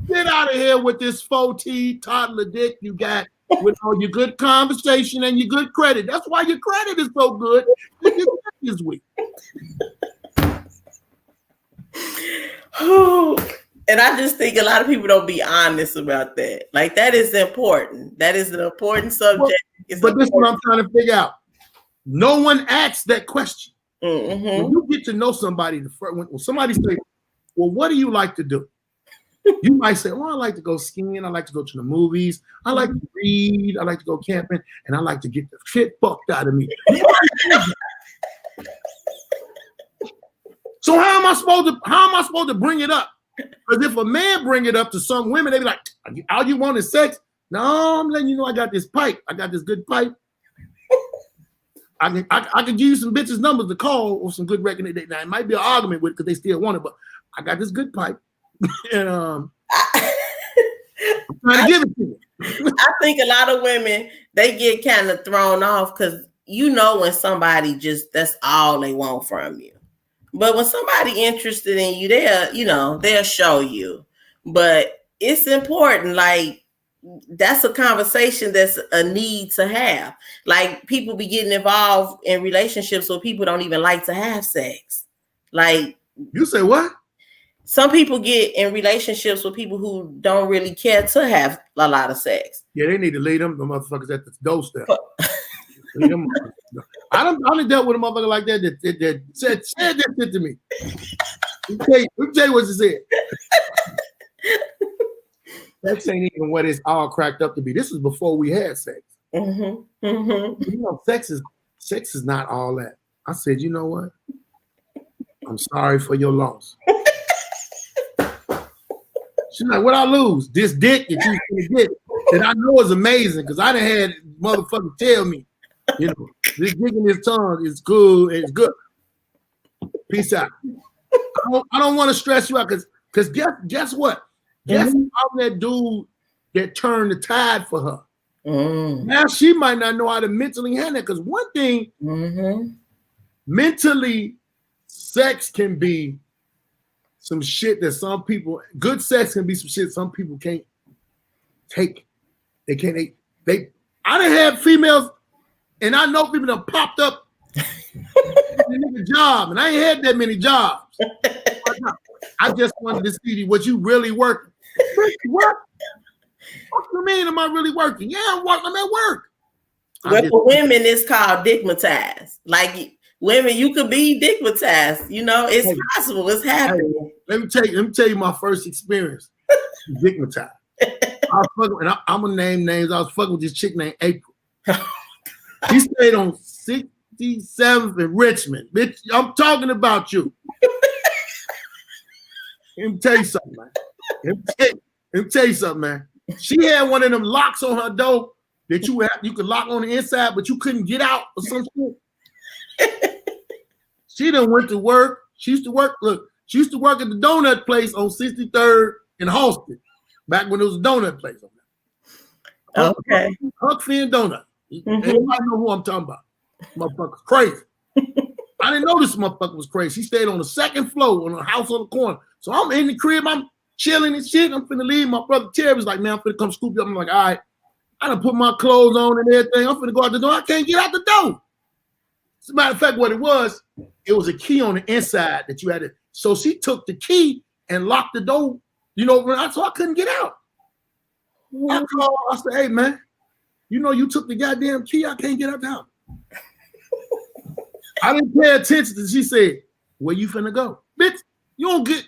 Get out of here with this 4T toddler dick you got with all your good conversation and your good credit. That's why your credit is so good. Your credit is weak. And I just think a lot of people don't be honest about that. Like, that is important. That is an important subject. But this is what I'm trying to figure out. No one asks that question. When you get to know somebody, when somebody says, well, what do you like to do? You might say, well, I like to go skiing. I like to go to the movies. I like to read. I like to go camping. And I like to get the shit fucked out of me. So how am I supposed to bring it up? Because if a man bring it up to some women, they be like, all you want is sex? No, I'm letting you know I got this pipe. I got this good pipe. I can give you some bitches' numbers to call or some good record. Now, it might be an argument with it because they still want it, but I got this good pipe. And I'm trying to give it to you. I think a lot of women, they get kind of thrown off because when somebody that's all they want from you. But when somebody interested in you, they'll show you. But it's important. Like, that's a conversation that's a need to have. Like, people be getting involved in relationships where people don't even like to have sex. Like, you say what? Some people get in relationships with people who don't really care to have a lot of sex. Yeah, they need to leave them the motherfuckers at the doorstep. I done dealt with a motherfucker like that said that shit to me. Let me tell you what she said. Sex ain't even what it's all cracked up to be. This is before we had sex. Sex is not all that. I said, you know what? I'm sorry for your loss. She's like, what I lose? This dick that you gonna get that I know is amazing because I done had motherfuckers tell me, this dick in his tongue is good. It's good. Peace out. I don't want to stress you out because guess what? Guess I'm that dude that turned the tide for her. Now she might not know how to mentally handle it because one thing, mentally, sex can be some shit that some people, good sex can be some shit some people can't take. They can't, I done had females, and I know people that popped up in a job, and I ain't had that many jobs. I just wanted to see what you really working. What? What do you mean am I really working? Yeah, I'm at work. Well, for women, it's called digmatized. Like, women, you could be digmatized. It's possible. It's happening. Hey, let me tell you my first experience. Digmatized. I'm gonna name names. I was fucking with this chick named April. She stayed on 67th in Richmond. Bitch, I'm talking about you. Let me tell you something, man. She had one of them locks on her door that you could lock on the inside, but you couldn't get out or some shit. She done went to work. She used to work at the donut place on 63rd in Halsted, back when it was a donut place on there. Okay. Huck Finn Donut. Everybody know who I'm talking about. Motherfucker's crazy. I didn't know this motherfucker was crazy. She stayed on the second floor on a house on the corner. So I'm in the crib, I'm chilling and shit. I'm finna leave. My brother Terry was like, man, I'm finna come scoop you up. I'm like, all right. I done put my clothes on and everything. I'm finna go out the door. I can't get out the door. As a matter of fact, what it was a key on the inside that you had to. So she took the key and locked the door, so I couldn't get out. I called, I said, hey, man, you took the goddamn key. I can't get out the house. I didn't pay attention to. She said, where you finna go? Bitch, you don't get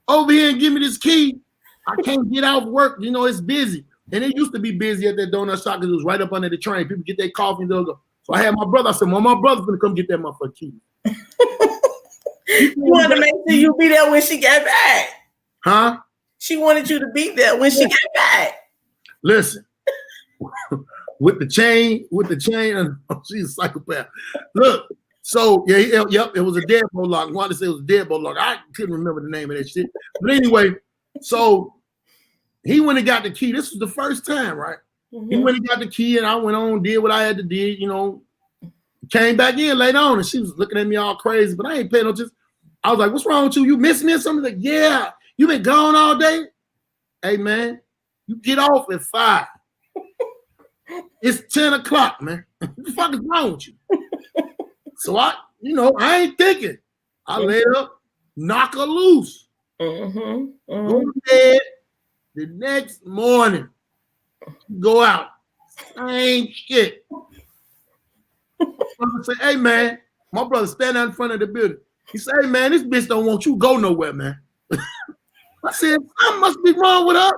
over here and give me this key. I can't get out of work. It's busy. And it used to be busy at that donut shop because it was right up under the train. People get their coffee and they'll go. So I had my brother. I said, well, my brother's gonna come get that motherfucking key. You wanted to make sure you be there when she got back. Huh? She wanted you to be there when she got back. Listen, with the chain, she's a psychopath. Look, so it was a deadbolt lock. I wanted to say it was a deadbolt lock. I couldn't remember the name of that shit. But anyway, so He went and got the key. This was the first time, right? He went and got the key, and I went on, did what I had to do, you know. Came back in later on, and she was looking at me all crazy, but I ain't paying no attention. I was like, what's wrong with you? You miss me or something? Like, yeah, you been gone all day? Hey, man, you get off at 5. It's 10 o'clock, man. What the fuck is wrong with you? So I ain't thinking. I lay up, knock her loose. Go to bed. The next morning, go out. Same shit. I say, hey, man, my brother stand out in front of the building. He said, hey, man, this bitch don't want you to go nowhere, man. I said, something must be wrong with her.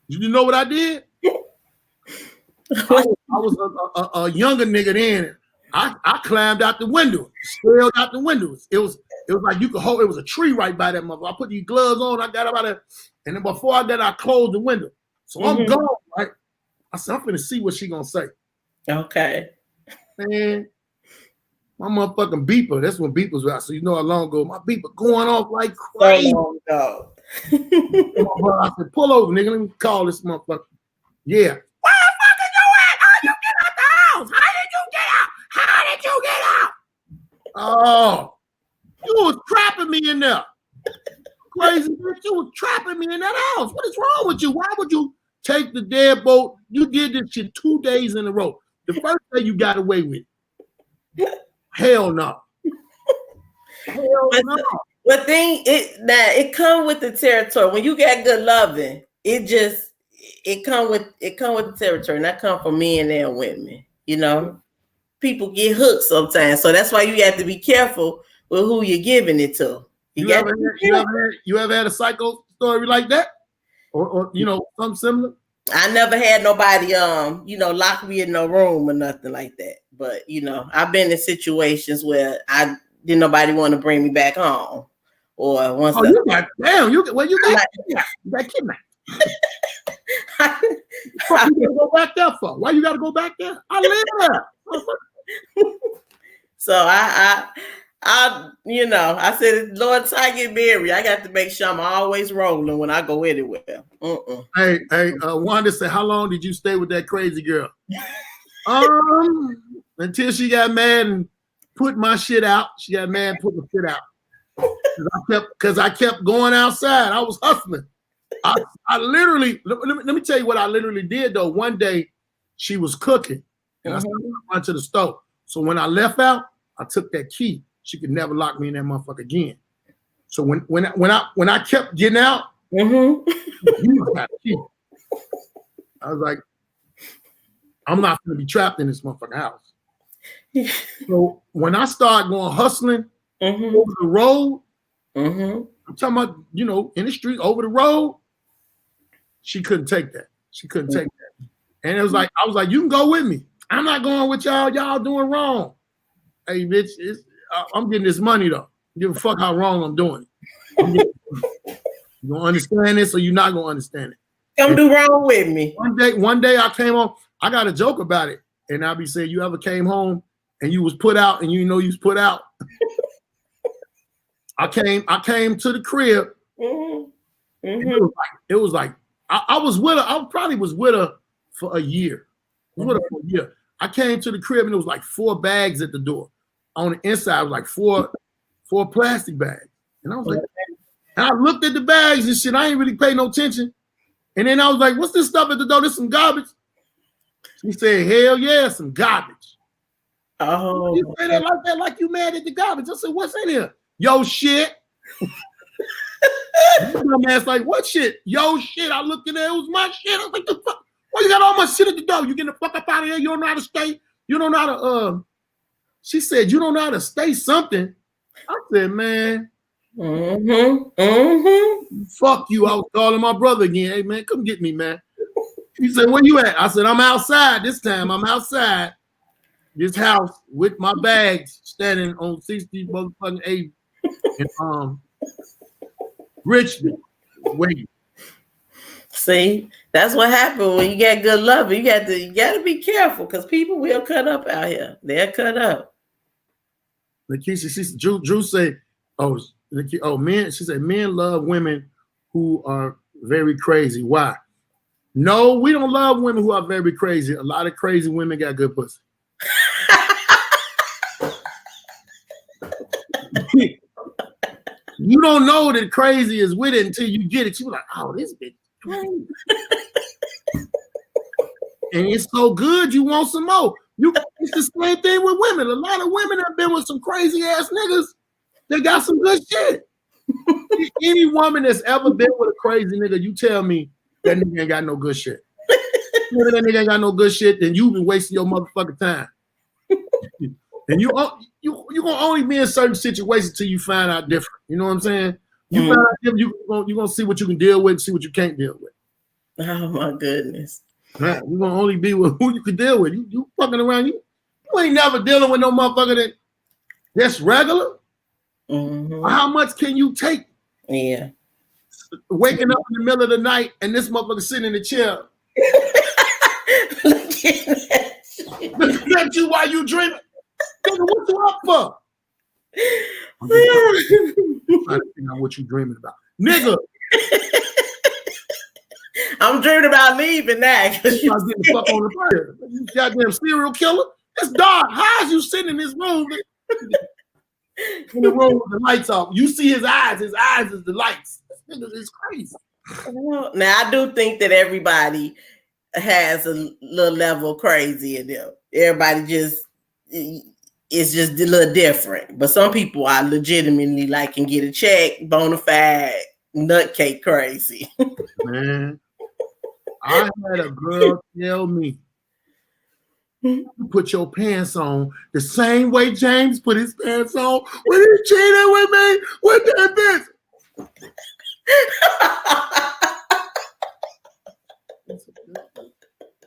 You know what I did? I was a younger nigga then. I climbed out the window, scaled out the windows. It was like you could hold. It was a tree right by that mother. I put these gloves on. I got up out there, and then before I got, I closed the window. So I'm gone. Right? I said, I'm finna see what she gonna say. Okay. Man, my motherfucking beeper. That's when beepers were out. So you know how long ago my beeper going off like crazy. So long ago. I said, pull over, nigga. Let me call this motherfucker. Yeah. Where the fuck is you at? How you get out the house? How did you get out? How did you get out? Oh, you was trapping me in there. Crazy bitch. You was trapping me in that house. What is wrong with you? Why would you take the deadbolt? You did this shit 2 days in a row. The first day you got away with it. Hell no. Hell no. The thing it come with the territory. When you got good loving, it come with the territory. And that come from men and women. You know, people get hooked sometimes, so that's why you have to be careful with who you're giving it to. You ever had a psycho story like that, or you know, something similar? I never had nobody lock me in no room or nothing like that. But you know, I've been in situations where I didn't nobody want to bring me back home. Or once you got kidnapped. What you gotta go back there for? Why you gotta go back there? I live there. So I said, Lord, till I get married, I got to make sure I'm always rolling when I go anywhere. Hey, Wanda said, how long did you stay with that crazy girl? Until she got mad and put my shit out. She got mad and put my shit out. Because I kept going outside. I was hustling. I literally, let me tell you what I literally did though. One day she was cooking and I started to run to the stove. So when I left out, I took that key. She could never lock me in that motherfucker again. So when I kept getting out, you got the key. I was like, I'm not gonna be trapped in this motherfucking house. So when I started going hustling over the road, I'm talking about, you know, in the street, over the road, she couldn't take that. She couldn't take that. And it was like, I was like, you can go with me. I'm not going with y'all. Y'all doing wrong. Hey, bitch, I'm getting this money though. Give a fuck how wrong I'm doing it. You gonna understand this or you're not gonna understand it. Come do wrong with me. One day I came home. I got a joke about it. And I'll be saying, you ever came home and you was put out and you know you was put out? I came to the crib. It was like I was with her. I probably was with her for a year. I came to the crib and it was like 4 bags at the door. On the inside, it was like four plastic bags. And I was like, and I looked at the bags and shit. I ain't really pay no attention. And then I was like, what's this stuff at the door? This some garbage. She said, hell yeah, some garbage. Oh, you say that like that, like you mad at the garbage. I said, what's in here? Yo, shit. My man's like, what shit? Yo, shit. I looked in there. It was my shit. I was like, the fuck? Why you got all my shit at the door? You getting the fuck up out of here? You don't know how to stay? You don't know how to, she said, you don't know how to stay something. I said, man. Fuck you. I was calling my brother again. Hey, man, come get me, man. He said, where you at? I said, I'm outside this time. I'm outside this house with my bags standing on 60 motherfucking 8 in Richmond. Wait. See, that's what happened when you get good love. You got to be careful because people will cut up out here. They'll cut up. Lakeisha, Drew say, men. She said men love women who are very crazy. Why? No, we don't love women who are very crazy. A lot of crazy women got good pussy. You don't know that crazy is with it until you get it. You're like, oh, this bitch crazy. And it's so good, you want some more. It's the same thing with women. A lot of women have been with some crazy ass niggas. They got some good shit. Any woman that's ever been with a crazy nigga, you tell me that nigga ain't got no good shit. If that nigga ain't got no good shit, then you've been wasting your motherfucking time. And you gonna only be in certain situations till you find out different. You know what I'm saying? You find out different, you gonna see what you can deal with and see what you can't deal with. Oh my goodness. Right. You're gonna only be with who you can deal with. You fucking around, you ain't never dealing with no motherfucker that's regular. How much can you take? Yeah. Waking up in the middle of the night and this motherfucker sitting in the chair. Looking at you while you dreaming. Nigga, what you up for? I'm trying to figure out what you dreaming about. Nigga. I'm dreaming about leaving now. I'm getting the fuck on the fire. You goddamn serial killer. It's dark. How is you sitting in this room? In the room with the lights off. You see his eyes. His eyes is the lights. This nigga is crazy. Now, I do think that everybody has a little level of crazy in them. Everybody it's just a little different. But some people are legitimately like can get a check, bona fide, nutcake crazy. Man, I had a girl tell me, you put your pants on the same way James put his pants on when he cheated with me with that bitch.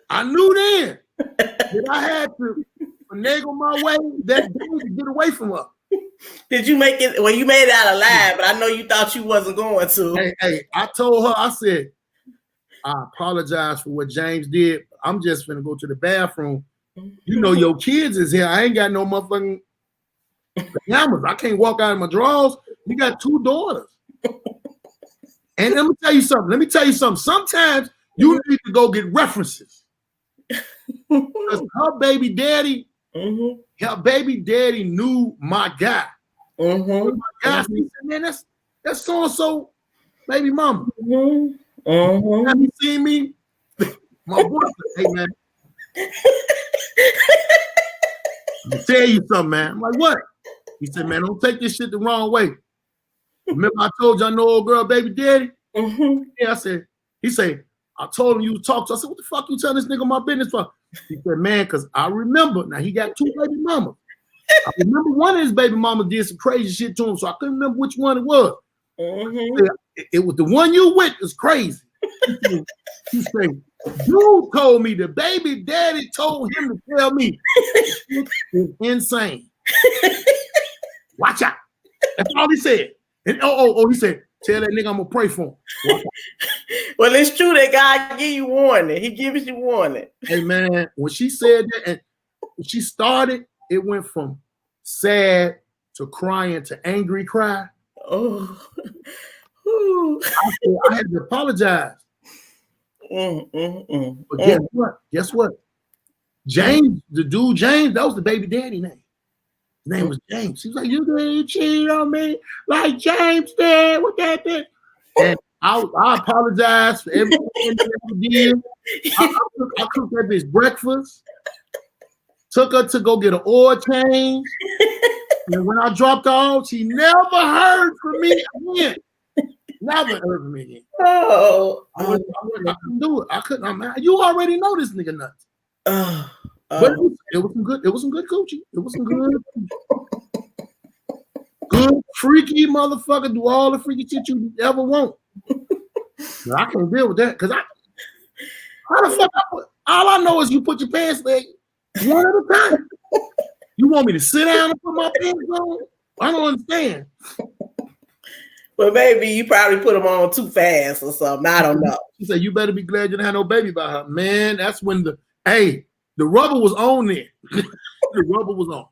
I knew then that I had to finagle my way that day to get away from her. Did you make it? Well, you made it out alive, but I know you thought you wasn't going to. Hey, I told her, I said, I apologize for what James did. I'm just gonna go to the bathroom. You know your kids is here. I ain't got no motherfucking pajamas. I can't walk out of my drawers. You got 2 daughters. And let me tell you something. Sometimes you need to go get references. Because her baby daddy knew my guy. My guy said, man, that's so-and-so baby mama. Have you seen me? My boy said, hey man. I'll tell you something, man. I'm like, what? He said, man, don't take this shit the wrong way. Remember I told you I know old girl baby daddy? Yeah, he said, I told him you talk to. I said, what the fuck you telling this nigga my business for? He said, man, because I remember. Now he got 2 baby mamas. I remember one of his baby mamas did some crazy shit to him, so I couldn't remember which one it was. It was the one you with is crazy. He said, you told me the baby daddy told him to tell me it's insane. Watch out. That's all he said. And he said, tell that nigga I'm gonna pray for him. Well, it's true that God give you warning. He gives you warning. Hey man, when she said that and when she started, it went from sad to crying to angry cry. Oh, I had to apologize. But guess what? James, the dude James, that was the baby daddy name. His name was James. He was like, you cheated on me like James did with that bitch. And I apologize for everything that I did. I cooked that bitch breakfast. Took her to go get an oil change. And when I dropped off, she never heard from me again. Never heard from me again. Oh, I couldn't do it. I couldn't. You already know this nigga nuts. But it was some good. It was some good coochie. It was some good freaky motherfucker. Do all the freaky shit you ever want. But I can't deal with that because how the fuck? All I know is you put your pants leg one at a time. You want me to sit down and put my pants on? I don't understand. Well, maybe you probably put them on too fast or something. I don't know. She said, you better be glad you didn't have no baby by her. Man, that's when the rubber was on there. The rubber was on.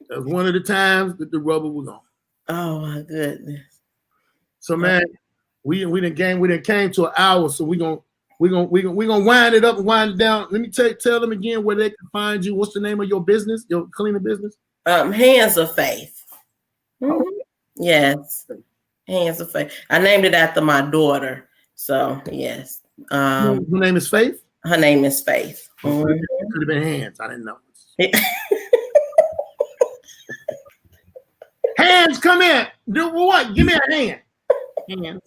That was one of the times that the rubber was on. Oh my goodness. So man, we didn't came to an hour, so we gonna We're gonna wind it up and wind it down. Let me tell them again where they can find you. What's the name of your business, your cleaning business? Hands of Faith. Mm-hmm. Yes, Hands of Faith. I named it after my daughter. So yes. Her name is Faith. Her name is Faith. Mm-hmm. It could have been Hands. I didn't know. Hands, come in. Do what? Give me a hand. Hands.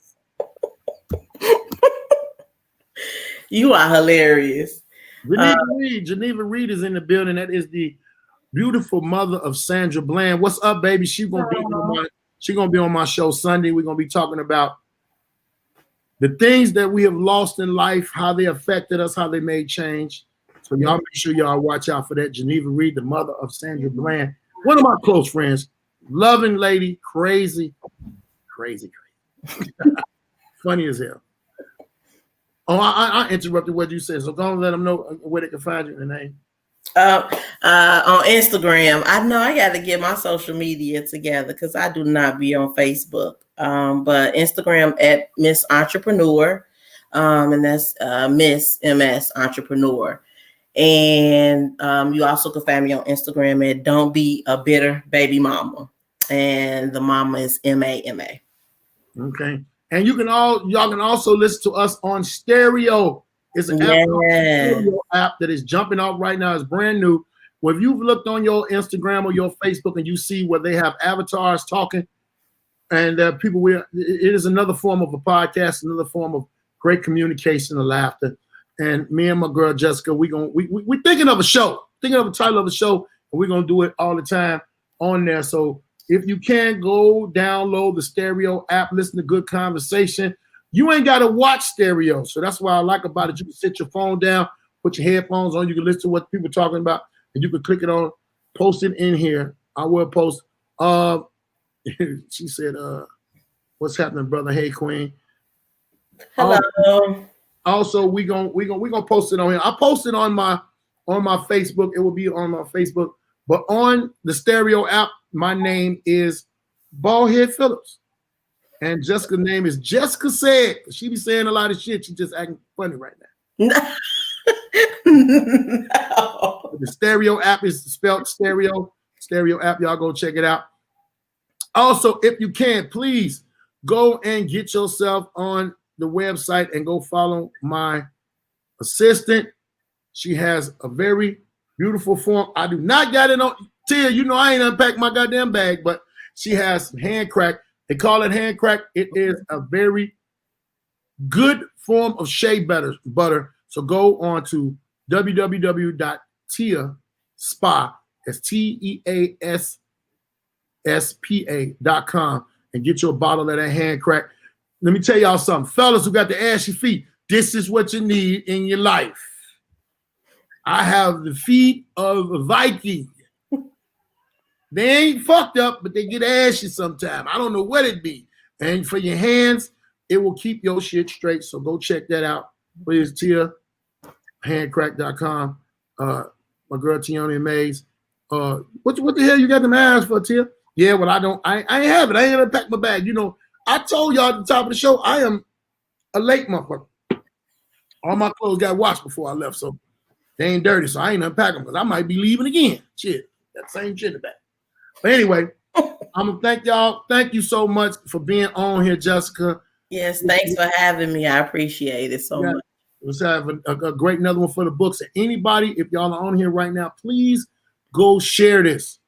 You are hilarious. Geneva Reed is in the building. That is the beautiful mother of Sandra Bland. What's up, baby? She's gonna be on my show Sunday. We're gonna be talking about the things that we have lost in life, how they affected us, how they made change. So y'all make sure y'all watch out for that. Geneva Reed, the mother of Sandra Bland, one of my close friends, loving lady, crazy. Funny as hell. Oh, I interrupted what you said, so go and let them know where they can find you in the name. On Instagram. I know I got to get my social media together because I do not be on Facebook. But Instagram at Miss Entrepreneur, and that's Miss MS Entrepreneur. And you also can find me on Instagram at Don't Be a Bitter Baby Mama, and the mama is MAMA. Okay. And y'all can also listen to us on stereo. It's an stereo app that is jumping out right now. It's brand new. Well, if you've looked on your Instagram or your Facebook and you see where they have avatars talking, and it is another form of a podcast, another form of great communication and laughter. And me and my girl Jessica, we're thinking of a show, thinking of a title of a show, and we're gonna do it all the time on there. So if you can, go download the stereo app, listen to good conversation. You ain't got to watch stereo. So that's what I like about it. You can sit your phone down, put your headphones on. You can listen to what people are talking about, and you can click it on, post it in here. I will post. She said, what's happening, brother? Hey, Queen. Hello. Also, we gonna post it on here. I posted on my Facebook. It will be on my Facebook. But on the stereo app, my name is Baldhead Phillips. And Jessica's name is Jessica Said. She be saying a lot of shit. She just acting funny right now. No. The stereo app is spelled stereo. Stereo app. Y'all go check it out. Also, if you can, please go and get yourself on the website and go follow my assistant. She has a very beautiful form. I do not got it on. Tia, you know I ain't unpacked my goddamn bag, but she has hand crack. They call it hand crack. It is a very good form of shea butter. So go on to www.tiaspa, that's TEASSPA.com, and get you a bottle of that hand crack. Let me tell y'all something. Fellas who got the ashy feet, this is what you need in your life. I have the feet of a Viking. They ain't fucked up, but they get ashy sometime. I don't know what it be. And for your hands, it will keep your shit straight. So go check that out. Please, Tia, handcrack.com. My girl Tiona Mays. What the hell you got them eyes for, Tia? Yeah, well, I ain't have it. I ain't gonna pack my bag. You know, I told y'all at the top of the show, I am a late motherfucker. All my clothes got washed before I left, so they ain't dirty. So I ain't unpack them because I might be leaving again. Shit, that same shit in the back. But anyway, I'm gonna thank y'all. Thank you so much for being on here, Jessica. Yes, thanks for having me. I appreciate it so much. Let's have a great another one for the books. And anybody, if y'all are on here right now, please go share this.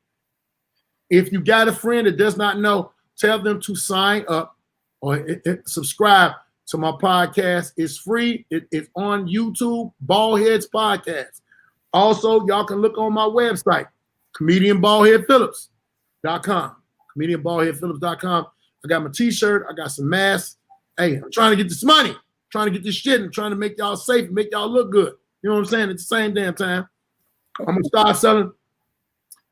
If you got a friend that does not know, tell them to sign up or subscribe to my podcast. It's free. It's on YouTube, Baldhead's Podcast. Also, y'all can look on my website, comedianbaldheadphillips.com. comedianbaldheadphillips.com. I got my t-shirt. I got some masks. Hey, I'm trying to get this money. Trying to get this shit. I'm trying to make y'all safe, make y'all look good. You know what I'm saying? At the same damn time, I'm going to start selling.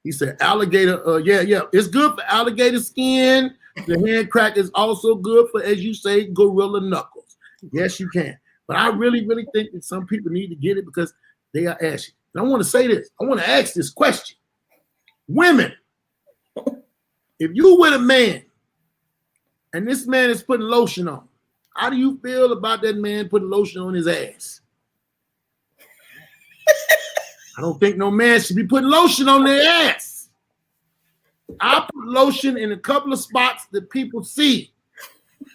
He said, alligator. Yeah. It's good for alligator skin. The hand crack is also good for, as you say, gorilla knuckles. Yes, you can. But I really, really think that some people need to get it because they are ashy. And I want to say this. I want to ask this question. Women, if you with a man and this man is putting lotion on, How do you feel about that man putting lotion on his ass? I don't think no man should be putting lotion on their ass. I put lotion in a couple of spots that people see.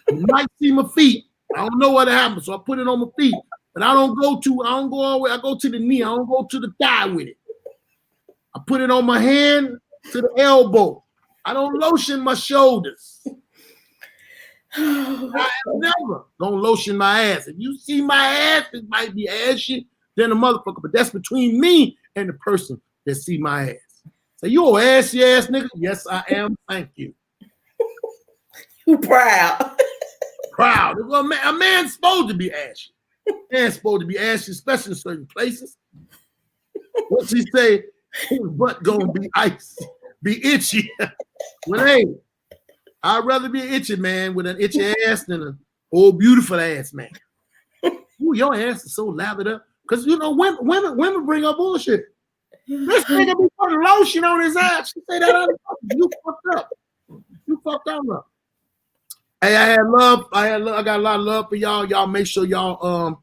You might see my feet. I don't know what happened, so I put it on my feet. But I don't go all the way. I go to the knee. I don't go to the thigh with it. I put it on my hand to the elbow. I don't lotion my shoulders. I am never gonna lotion my ass. If you see my ass, it might be ashy than a motherfucker, but that's between me and the person that see my ass. So you old assy ass nigga? Yes, I am. Thank you. You proud. Proud. A man's supposed to be ashy. A man's supposed to be ashy, especially in certain places. What's he say? His butt gonna be icy, be itchy. Well, hey, I'd rather be an itchy man with an itchy ass than an old beautiful ass man. Ooh, your ass is so lathered up. Because you know, women bring up bullshit. This nigga be putting lotion on his ass. She say that you fucked up. You fucked up. Hey, I got a lot of love for y'all. Y'all make sure y'all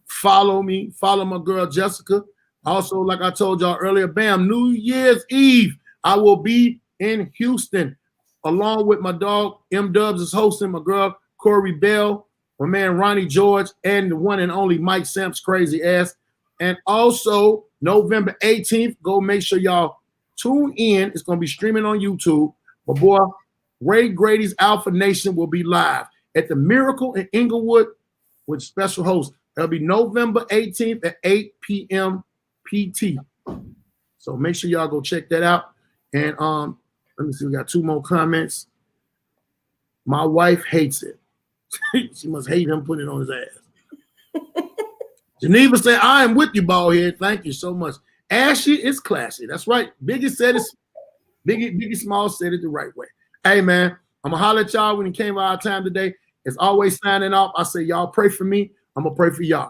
follow me, follow my girl Jessica. Also, like I told y'all earlier, bam, New Year's Eve, I will be in Houston, along with my dog M Dubs is hosting, my girl Corey Bell, my man Ronnie George, and the one and only Mike Samps crazy ass. And also November 18th, go make sure y'all tune in. It's gonna be streaming on YouTube. My boy Ray Grady's Alpha Nation will be live at the Miracle in Inglewood with special host. That'll be November 18th at 8 p.m. PT. So make sure y'all go check that out. And let me see, we got 2 more comments. My wife hates it. She must hate him putting it on his ass. Geneva said, I am with you, Baldhead. Thank you so much. Ashy is classy. That's right. Biggie said it. Biggie Small said it the right way. Hey, man, I'm going to holler at y'all when it came out our time today. As always, signing off, I say, y'all pray for me. I'm going to pray for y'all.